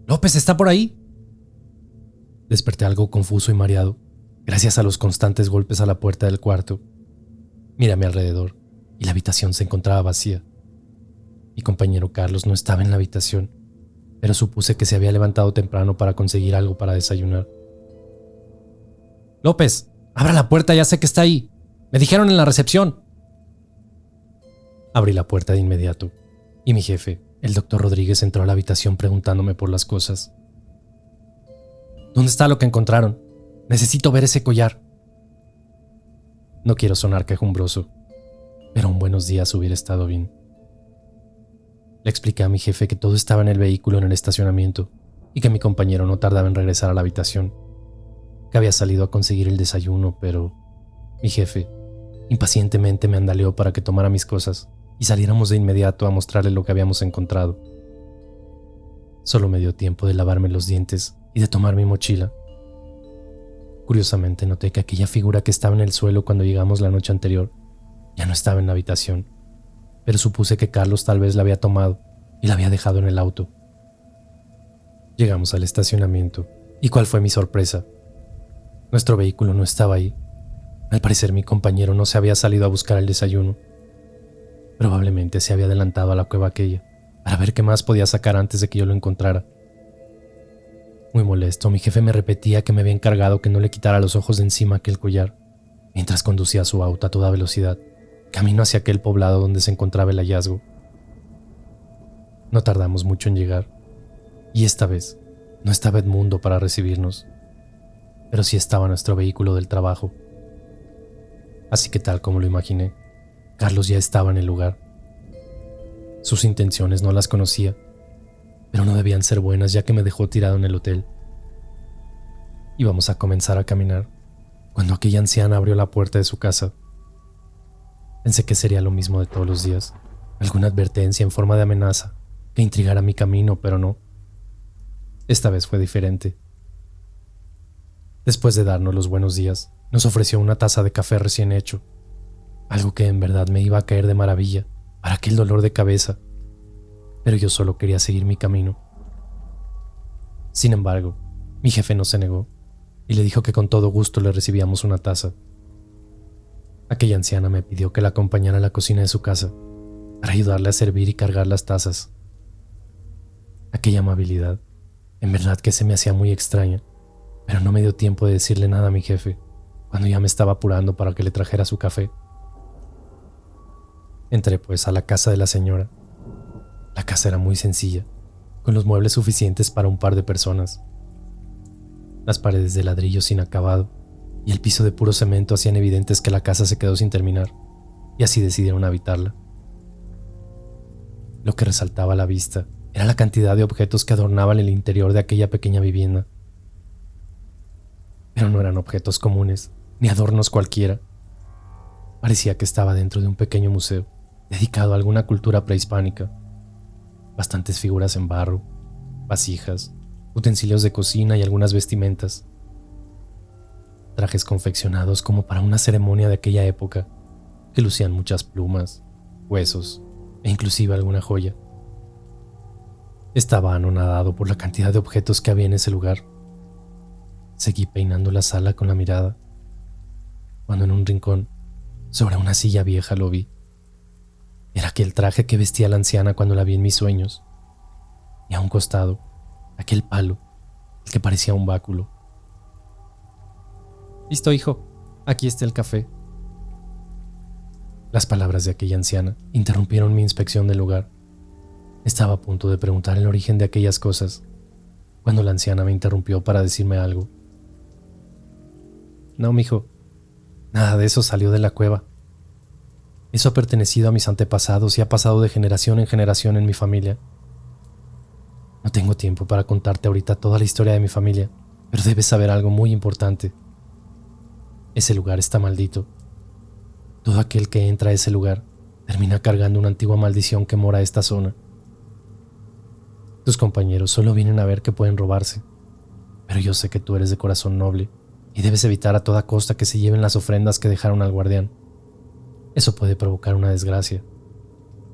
López, ¿está por ahí? Desperté algo confuso y mareado, gracias a los constantes golpes a la puerta del cuarto. Miré a mi alrededor y la habitación se encontraba vacía. Mi compañero Carlos no estaba en la habitación, pero supuse que se había levantado temprano para conseguir algo para desayunar. López, abra la puerta, ya sé que está ahí. Me dijeron en la recepción. Abrí la puerta de inmediato y mi jefe, el doctor Rodríguez, entró a la habitación preguntándome por las cosas. ¿Dónde está lo que encontraron? Necesito ver ese collar. No quiero sonar quejumbroso, pero un buenos días hubiera estado bien. Le expliqué a mi jefe que todo estaba en el vehículo en el estacionamiento y que mi compañero no tardaba en regresar a la habitación, que había salido a conseguir el desayuno, pero mi jefe impacientemente me andaleó para que tomara mis cosas y saliéramos de inmediato a mostrarle lo que habíamos encontrado. Solo me dio tiempo de lavarme los dientes y de tomar mi mochila. Curiosamente noté que aquella figura que estaba en el suelo cuando llegamos la noche anterior ya no estaba en la habitación, pero supuse que Carlos tal vez la había tomado y la había dejado en el auto. Llegamos al estacionamiento y ¿cuál fue mi sorpresa? Nuestro vehículo no estaba ahí. Al parecer mi compañero no se había salido a buscar el desayuno. Probablemente se había adelantado a la cueva aquella para ver qué más podía sacar antes de que yo lo encontrara. Muy molesto, mi jefe me repetía que me había encargado que no le quitara los ojos de encima aquel collar, mientras conducía su auto a toda velocidad, camino hacia aquel poblado donde se encontraba el hallazgo. No tardamos mucho en llegar, y esta vez no estaba Edmundo para recibirnos, pero sí estaba nuestro vehículo del trabajo. Así que tal como lo imaginé, Carlos ya estaba en el lugar. Sus intenciones no las conocía, pero no debían ser buenas ya que me dejó tirado en el hotel. Íbamos a comenzar a caminar cuando aquella anciana abrió la puerta de su casa. Pensé que sería lo mismo de todos los días, alguna advertencia en forma de amenaza que intrigara mi camino, pero no. Esta vez fue diferente. Después de darnos los buenos días, nos ofreció una taza de café recién hecho, algo que en verdad me iba a caer de maravilla para aquel dolor de cabeza, pero yo solo quería seguir mi camino. Sin embargo, mi jefe no se negó y le dijo que con todo gusto le recibíamos una taza. Aquella anciana me pidió que la acompañara a la cocina de su casa para ayudarle a servir y cargar las tazas. Aquella amabilidad, en verdad que se me hacía muy extraña, pero no me dio tiempo de decirle nada a mi jefe cuando ya me estaba apurando para que le trajera su café. Entré pues a la casa de la señora. La casa era muy sencilla, con los muebles suficientes para un par de personas. Las paredes de ladrillo sin acabado y el piso de puro cemento hacían evidentes que la casa se quedó sin terminar, y así decidieron habitarla. Lo que resaltaba a la vista era la cantidad de objetos que adornaban el interior de aquella pequeña vivienda. Pero no eran objetos comunes, ni adornos cualquiera. Parecía que estaba dentro de un pequeño museo dedicado a alguna cultura prehispánica. Bastantes figuras en barro, vasijas, utensilios de cocina y algunas vestimentas. Trajes confeccionados como para una ceremonia de aquella época, que lucían muchas plumas, huesos e inclusive alguna joya. Estaba anonadado por la cantidad de objetos que había en ese lugar. Seguí peinando la sala con la mirada, cuando en un rincón, sobre una silla vieja, lo vi. Era aquel traje que vestía la anciana cuando la vi en mis sueños, y a un costado, aquel palo, el que parecía un báculo. «Listo, hijo, aquí está el café». Las palabras de aquella anciana interrumpieron mi inspección del lugar. Estaba a punto de preguntar el origen de aquellas cosas, cuando la anciana me interrumpió para decirme algo. «No, mijo, nada de eso salió de la cueva. Eso ha pertenecido a mis antepasados y ha pasado de generación en generación en mi familia. No tengo tiempo para contarte ahorita toda la historia de mi familia, pero debes saber algo muy importante. Ese lugar está maldito. Todo aquel que entra a ese lugar termina cargando una antigua maldición que mora esta zona. Tus compañeros solo vienen a ver qué pueden robarse, pero yo sé que tú eres de corazón noble y debes evitar a toda costa que se lleven las ofrendas que dejaron al guardián. Eso puede provocar una desgracia,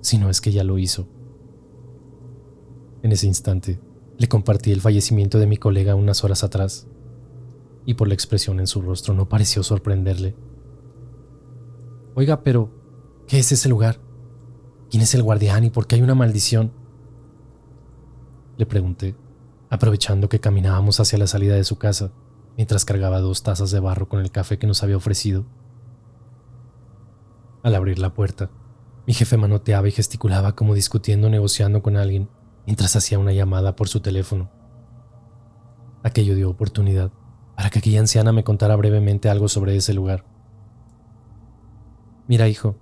si no es que ya lo hizo». En ese instante, le compartí el fallecimiento de mi colega unas horas atrás, y por la expresión en su rostro no pareció sorprenderle. «Oiga, pero, ¿qué es ese lugar? ¿Quién es el guardián y por qué hay una maldición?», le pregunté, aprovechando que caminábamos hacia la salida de su casa, mientras cargaba 2 tazas de barro con el café que nos había ofrecido. Al abrir la puerta, mi jefe manoteaba y gesticulaba como discutiendo o negociando con alguien, mientras hacía una llamada por su teléfono. Aquello dio oportunidad para que aquella anciana me contara brevemente algo sobre ese lugar. «Mira, hijo,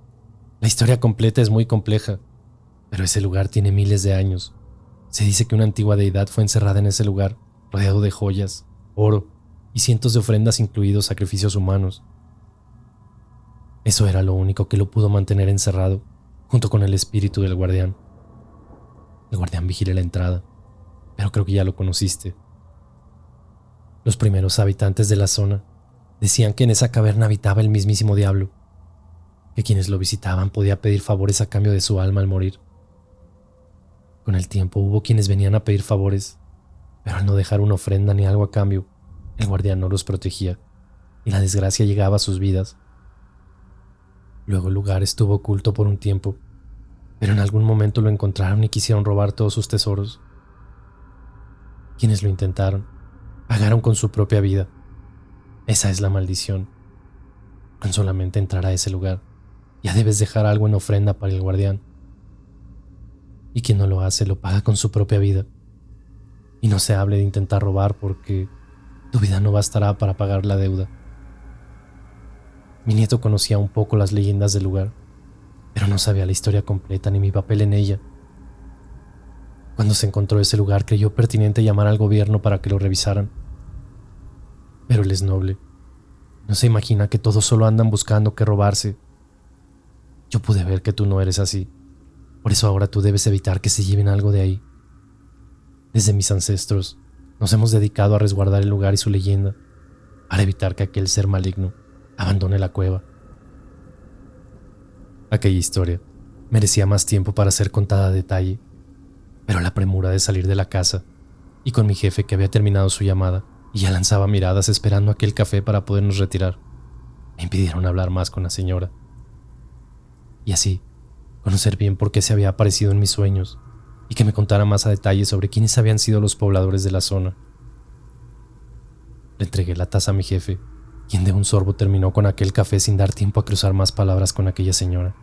la historia completa es muy compleja, pero ese lugar tiene miles de años. Se dice que una antigua deidad fue encerrada en ese lugar, rodeado de joyas, oro y cientos de ofrendas, incluidos sacrificios humanos. Eso era lo único que lo pudo mantener encerrado, junto con el espíritu del guardián. El guardián vigila la entrada, pero creo que ya lo conociste. Los primeros habitantes de la zona decían que en esa caverna habitaba el mismísimo diablo, que quienes lo visitaban podía pedir favores a cambio de su alma al morir. Con el tiempo hubo quienes venían a pedir favores, pero al no dejar una ofrenda ni algo a cambio, el guardián no los protegía y la desgracia llegaba a sus vidas. Luego el lugar estuvo oculto por un tiempo, pero en algún momento lo encontraron y quisieron robar todos sus tesoros. Quienes lo intentaron, pagaron con su propia vida. Esa es la maldición. Con solamente entrar a ese lugar, ya debes dejar algo en ofrenda para el guardián. Y quien no lo hace lo paga con su propia vida. Y no se hable de intentar robar porque tu vida no bastará para pagar la deuda. Mi nieto conocía un poco las leyendas del lugar, pero no sabía la historia completa ni mi papel en ella. Cuando se encontró ese lugar, creyó pertinente llamar al gobierno para que lo revisaran. Pero él es noble. No se imagina que todos solo andan buscando qué robarse. Yo pude ver que tú no eres así. Por eso ahora tú debes evitar que se lleven algo de ahí. Desde mis ancestros, nos hemos dedicado a resguardar el lugar y su leyenda, para evitar que aquel ser maligno abandone la cueva. Aquella historia merecía más tiempo para ser contada a detalle, pero la premura de salir de la casa, y con mi jefe que había terminado su llamada y ya lanzaba miradas esperando aquel café para podernos retirar, me impidieron hablar más con la señora. Y así, conocer bien por qué se había aparecido en mis sueños y que me contara más a detalle sobre quiénes habían sido los pobladores de la zona. Le entregué la taza a mi jefe, quien de un sorbo terminó con aquel café sin dar tiempo a cruzar más palabras con aquella señora.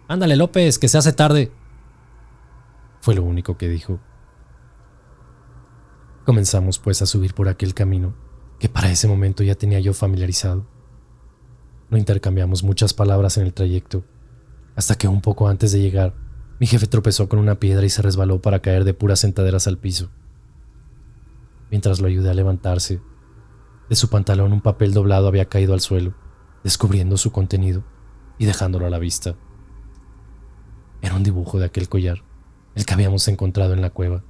Ándale, López, que se hace tarde. Fue lo único que dijo. Comenzamos pues a subir por aquel camino, que para ese momento ya tenía yo familiarizado. No intercambiamos muchas palabras en el trayecto, hasta que un poco antes de llegar, mi jefe tropezó con una piedra y se resbaló para caer de puras sentaderas al piso. Mientras lo ayudé a levantarse, de su pantalón un papel doblado había caído al suelo, descubriendo su contenido y dejándolo a la vista. Era un dibujo de aquel collar, el que habíamos encontrado en la cueva.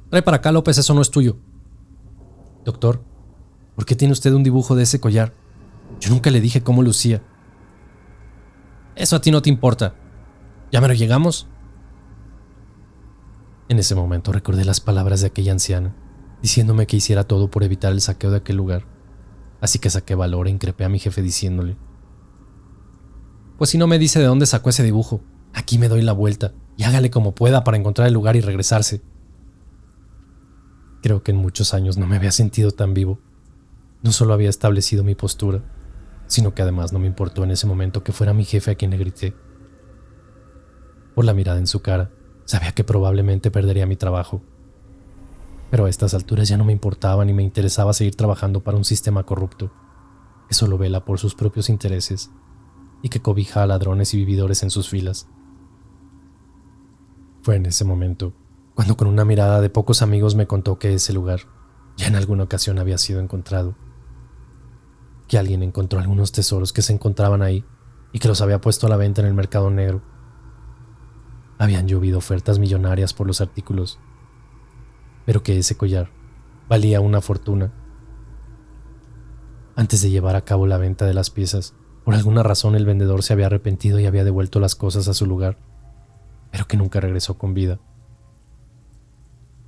Trae para acá, López, eso no es tuyo. Doctor, ¿por qué tiene usted un dibujo de ese collar? Yo nunca le dije cómo lucía. Eso a ti no te importa. ¿Ya me lo llegamos? En ese momento recordé las palabras de aquella anciana, diciéndome que hiciera todo por evitar el saqueo de aquel lugar. Así que saqué valor e increpé a mi jefe diciéndole: Pues si no me dice de dónde sacó ese dibujo, aquí me doy la vuelta y hágale como pueda para encontrar el lugar y regresarse. Creo que en muchos años no me había sentido tan vivo. No solo había establecido mi postura, sino que además no me importó en ese momento que fuera mi jefe a quien le grité. Por la mirada en su cara, sabía que probablemente perdería mi trabajo. Pero a estas alturas ya no me importaba ni me interesaba seguir trabajando para un sistema corrupto, que solo vela por sus propios intereses y que cobija a ladrones y vividores en sus filas. Fue en ese momento cuando con una mirada de pocos amigos me contó que ese lugar ya en alguna ocasión había sido encontrado, que alguien encontró algunos tesoros que se encontraban ahí y que los había puesto a la venta en el mercado negro. Habían llovido ofertas millonarias por los artículos, pero que ese collar valía una fortuna. Antes de llevar a cabo la venta de las piezas, por alguna razón el vendedor se había arrepentido y había devuelto las cosas a su lugar, pero que nunca regresó con vida.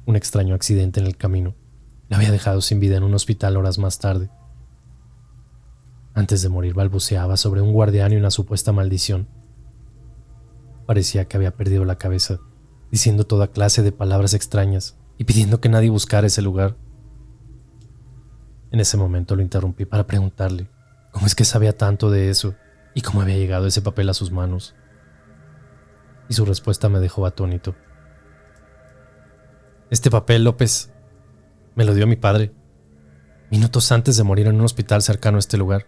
Un extraño accidente en el camino le había dejado sin vida en un hospital horas más tarde. Antes de morir balbuceaba sobre un guardián y una supuesta maldición. Parecía que había perdido la cabeza, diciendo toda clase de palabras extrañas y pidiendo que nadie buscara ese lugar. En ese momento lo interrumpí para preguntarle cómo es que sabía tanto de eso y cómo había llegado ese papel a sus manos. Y su respuesta me dejó atónito. Este papel, López, me lo dio mi padre, minutos antes de morir en un hospital cercano a este lugar.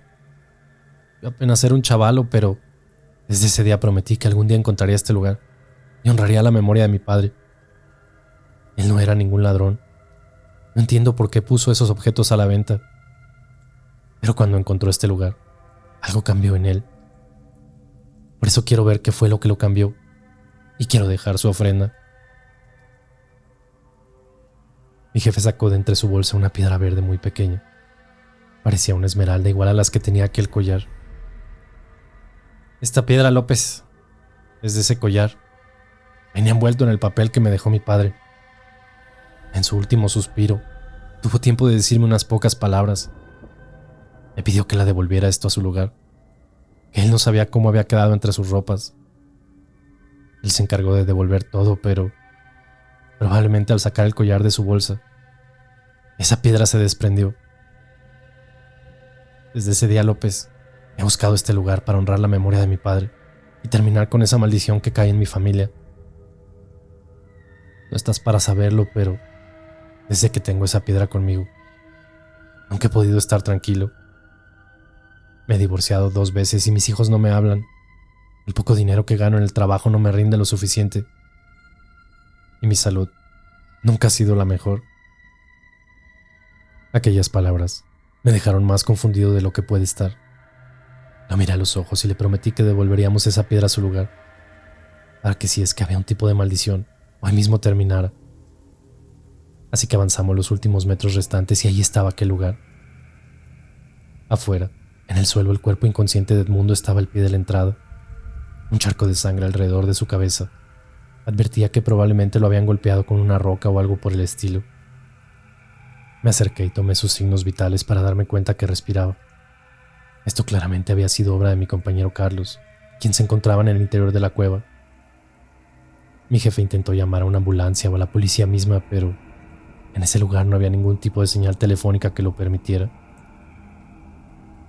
Yo apenas era un chavalo, pero desde ese día prometí que algún día encontraría este lugar y honraría la memoria de mi padre. Él no era ningún ladrón. No entiendo por qué puso esos objetos a la venta. Pero cuando encontró este lugar, algo cambió en él. Por eso quiero ver qué fue lo que lo cambió y quiero dejar su ofrenda. Mi jefe sacó de entre su bolsa una piedra verde muy pequeña. Parecía una esmeralda igual a las que tenía aquel collar. Esta piedra, López, es de ese collar. Venía envuelto en el papel que me dejó mi padre. En su último suspiro, tuvo tiempo de decirme unas pocas palabras. Me pidió que la devolviera esto a su lugar. que él no sabía cómo había quedado entre sus ropas. Él se encargó de devolver todo, pero probablemente al sacar el collar de su bolsa, esa piedra se desprendió. Desde ese día, López, he buscado este lugar para honrar la memoria de mi padre y terminar con esa maldición que cae en mi familia. No estás para saberlo, pero desde que tengo esa piedra conmigo, nunca he podido estar tranquilo. Me he divorciado 2 veces y mis hijos no me hablan. El poco dinero que gano en el trabajo no me rinde lo suficiente. Y mi salud nunca ha sido la mejor. Aquellas palabras me dejaron más confundido de lo que puede estar. Lo miré a los ojos y le prometí que devolveríamos esa piedra a su lugar, para que si es que había un tipo de maldición, hoy mismo terminara. Así que avanzamos los últimos metros restantes y ahí estaba aquel lugar. Afuera, en el suelo, el cuerpo inconsciente de Edmundo estaba al pie de la entrada. Un charco de sangre alrededor de su cabeza advertía que probablemente lo habían golpeado con una roca o algo por el estilo. Me acerqué y tomé sus signos vitales para darme cuenta que respiraba. Esto claramente había sido obra de mi compañero Carlos, quien se encontraba en el interior de la cueva. Mi jefe intentó llamar a una ambulancia o a la policía misma, pero en ese lugar no había ningún tipo de señal telefónica que lo permitiera.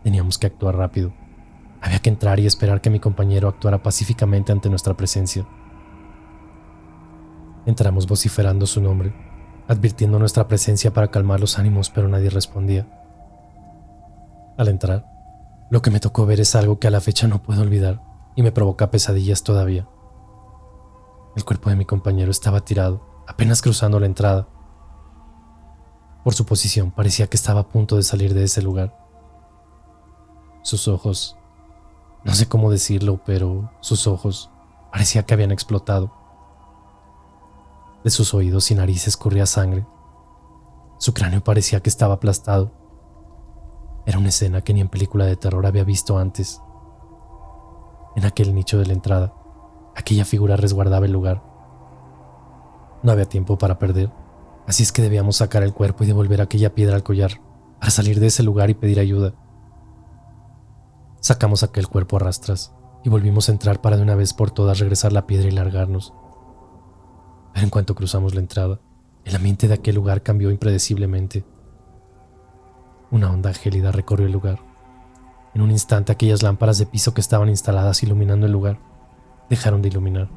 Teníamos que actuar rápido. Había que entrar y esperar que mi compañero actuara pacíficamente ante nuestra presencia. Entramos vociferando su nombre, advirtiendo nuestra presencia para calmar los ánimos, pero nadie respondía. Al entrar, lo que me tocó ver es algo que a la fecha no puedo olvidar y me provoca pesadillas todavía. El cuerpo de mi compañero estaba tirado, apenas cruzando la entrada. Por su posición, parecía que estaba a punto de salir de ese lugar. Sus ojos, no sé cómo decirlo, pero sus ojos parecía que habían explotado. De sus oídos y narices corría sangre. Su cráneo parecía que estaba aplastado. Era una escena que ni en película de terror había visto antes. En aquel nicho de la entrada, aquella figura resguardaba el lugar. No había tiempo para perder, así es que debíamos sacar el cuerpo y devolver aquella piedra al collar para salir de ese lugar y pedir ayuda. Sacamos aquel cuerpo a rastras y volvimos a entrar para de una vez por todas regresar la piedra y largarnos. Pero en cuanto cruzamos la entrada, el ambiente de aquel lugar cambió impredeciblemente. Una onda gélida recorrió el lugar. En un instante, aquellas lámparas de piso que estaban instaladas iluminando el lugar dejaron de iluminar,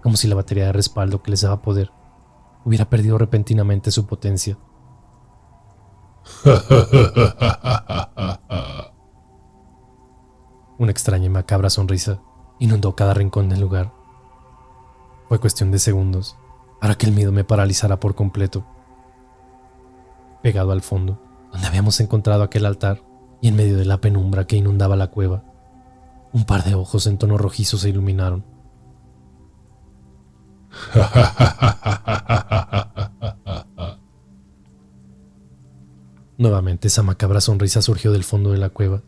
como si la batería de respaldo que les daba poder hubiera perdido repentinamente su potencia. Una extraña y macabra sonrisa inundó cada rincón del lugar. Fue cuestión de segundos para que el miedo me paralizara por completo. Pegado al fondo, donde habíamos encontrado aquel altar, y en medio de la penumbra que inundaba la cueva, un par de ojos en tono rojizo se iluminaron. Nuevamente esa macabra sonrisa surgió del fondo de la cueva.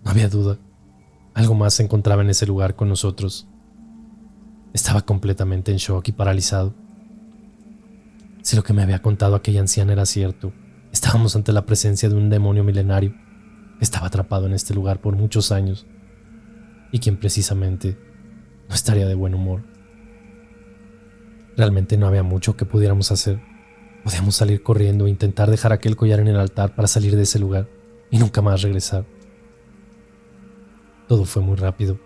No había duda, algo más se encontraba en ese lugar con nosotros. Estaba completamente en shock y paralizado. Si lo que me había contado aquella anciana era cierto, estábamos ante la presencia de un demonio milenario que estaba atrapado en este lugar por muchos años y quien precisamente no estaría de buen humor. Realmente no había mucho que pudiéramos hacer. Podíamos salir corriendo e intentar dejar aquel collar en el altar para salir de ese lugar y nunca más regresar. Todo fue muy rápido.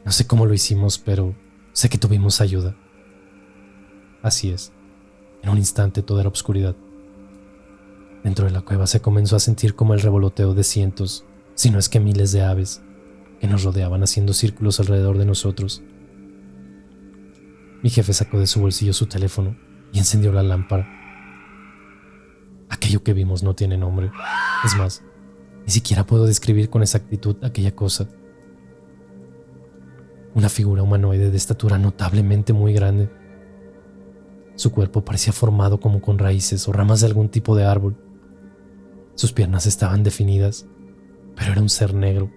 No sé cómo lo hicimos, pero sé que tuvimos ayuda. Así es. En un instante todo era obscuridad. Dentro de la cueva se comenzó a sentir como el revoloteo de cientos, si no es que miles de aves, que nos rodeaban haciendo círculos alrededor de nosotros. Mi jefe sacó de su bolsillo su teléfono y encendió la lámpara. Aquello que vimos no tiene nombre. Es más, ni siquiera puedo describir con exactitud aquella cosa. Una figura humanoide de estatura notablemente muy grande. Su cuerpo parecía formado como con raíces o ramas de algún tipo de árbol. Sus piernas estaban definidas, pero era un ser negro,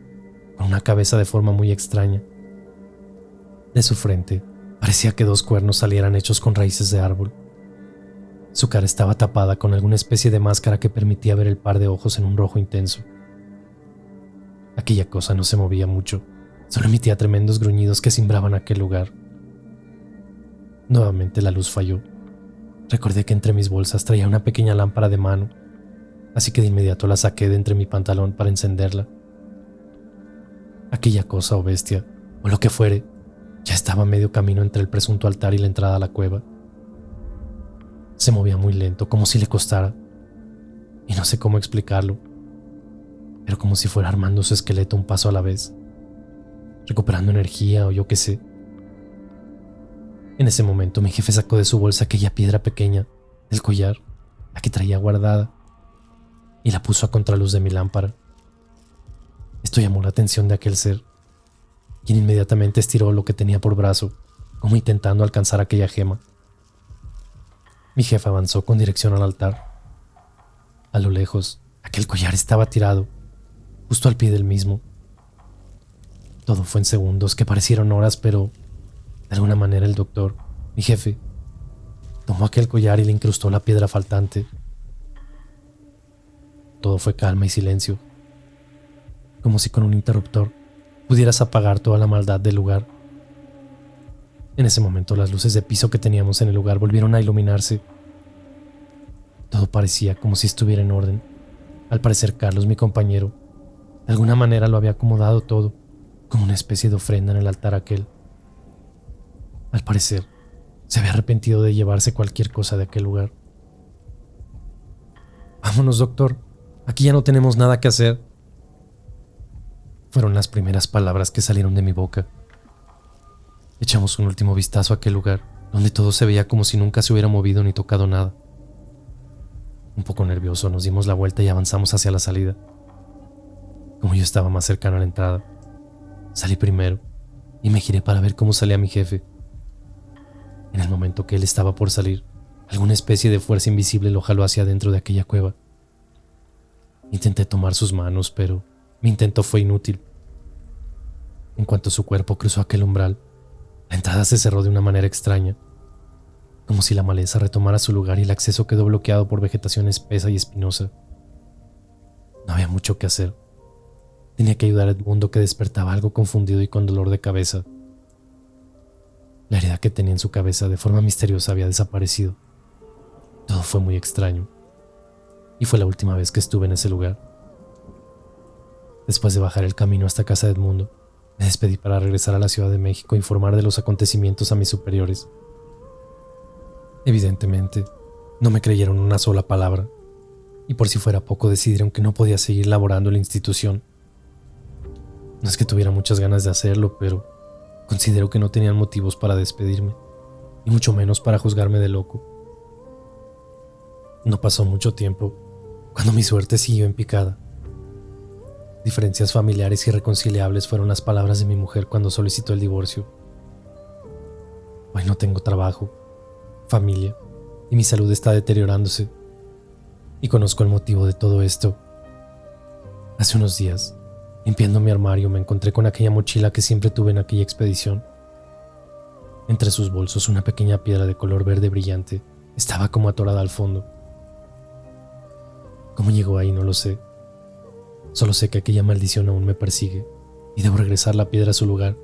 con una cabeza de forma muy extraña. De su frente parecía que 2 cuernos salieran hechos con raíces de árbol. Su cara estaba tapada con alguna especie de máscara que permitía ver el par de ojos en un rojo intenso. Aquella cosa no se movía mucho, solo emitía tremendos gruñidos que cimbraban aquel lugar. Nuevamente la luz falló. Recordé que entre mis bolsas traía una pequeña lámpara de mano, así que de inmediato la saqué de entre mi pantalón para encenderla. Aquella cosa o bestia, o lo que fuere, ya estaba a medio camino entre el presunto altar y la entrada a la cueva. Se movía muy lento, como si le costara, y no sé cómo explicarlo, pero como si fuera armando su esqueleto un paso a la vez, recuperando energía o yo qué sé. En ese momento mi jefe sacó de su bolsa aquella piedra pequeña del collar, la que traía guardada, y la puso a contraluz de mi lámpara. Esto llamó la atención de aquel ser, quien inmediatamente estiró lo que tenía por brazo, como intentando alcanzar aquella gema. Mi jefe avanzó con dirección al altar. A lo lejos, aquel collar estaba tirado, justo al pie del mismo. Todo fue en segundos que parecieron horas, pero de alguna manera el doctor, mi jefe, tomó aquel collar y le incrustó la piedra faltante. Todo fue calma y silencio, como si con un interruptor pudieras apagar toda la maldad del lugar. En ese momento las luces de piso que teníamos en el lugar volvieron a iluminarse. Todo parecía como si estuviera en orden. Al parecer Carlos, mi compañero, de alguna manera lo había acomodado todo, como una especie de ofrenda en el altar aquel. Al parecer, se había arrepentido de llevarse cualquier cosa de aquel lugar. «Vámonos, doctor. Aquí ya no tenemos nada que hacer», fueron las primeras palabras que salieron de mi boca. Echamos un último vistazo a aquel lugar, donde todo se veía como si nunca se hubiera movido ni tocado nada. Un poco nervioso, nos dimos la vuelta y avanzamos hacia la salida. Como yo estaba más cercano a la entrada, salí primero y me giré para ver cómo salía mi jefe. En el momento que él estaba por salir, alguna especie de fuerza invisible lo jaló hacia adentro de aquella cueva. Intenté tomar sus manos, pero mi intento fue inútil. En cuanto su cuerpo cruzó aquel umbral, la entrada se cerró de una manera extraña, como si la maleza retomara su lugar y el acceso quedó bloqueado por vegetación espesa y espinosa. No había mucho que hacer. Tenía que ayudar a Edmundo, que despertaba algo confundido y con dolor de cabeza. La herida que tenía en su cabeza de forma misteriosa había desaparecido. Todo fue muy extraño, y fue la última vez que estuve en ese lugar. Después de bajar el camino hasta casa de Edmundo, me despedí para regresar a la Ciudad de México e informar de los acontecimientos a mis superiores. Evidentemente, no me creyeron una sola palabra, y por si fuera poco decidieron que no podía seguir laborando en la institución. No es que tuviera muchas ganas de hacerlo, pero considero que no tenían motivos para despedirme, y mucho menos para juzgarme de loco. No pasó mucho tiempo cuando mi suerte siguió en picada. Diferencias familiares irreconciliables fueron las palabras de mi mujer cuando solicitó el divorcio. Hoy no tengo trabajo, familia, y mi salud está deteriorándose. Y conozco el motivo de todo esto. Hace unos días, limpiando mi armario, me encontré con aquella mochila que siempre tuve en aquella expedición. Entre sus bolsos, una pequeña piedra de color verde brillante estaba como atorada al fondo. ¿Cómo llegó ahí? No lo sé. Solo sé que aquella maldición aún me persigue y debo regresar la piedra a su lugar,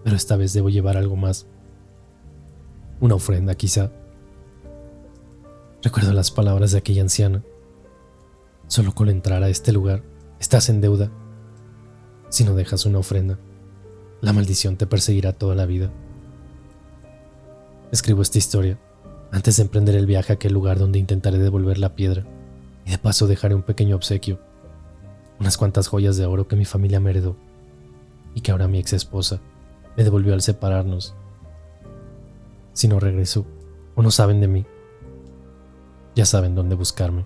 pero esta vez debo llevar algo más. Una ofrenda, quizá. Recuerdo las palabras de aquella anciana. Solo con entrar a este lugar estás en deuda. Si no dejas una ofrenda, la maldición te perseguirá toda la vida. Escribo esta historia antes de emprender el viaje a aquel lugar donde intentaré devolver la piedra, y de paso dejaré un pequeño obsequio, unas cuantas joyas de oro que mi familia me heredó y que ahora mi ex esposa me devolvió al separarnos. Si no regreso o no saben de mí, ya saben dónde buscarme.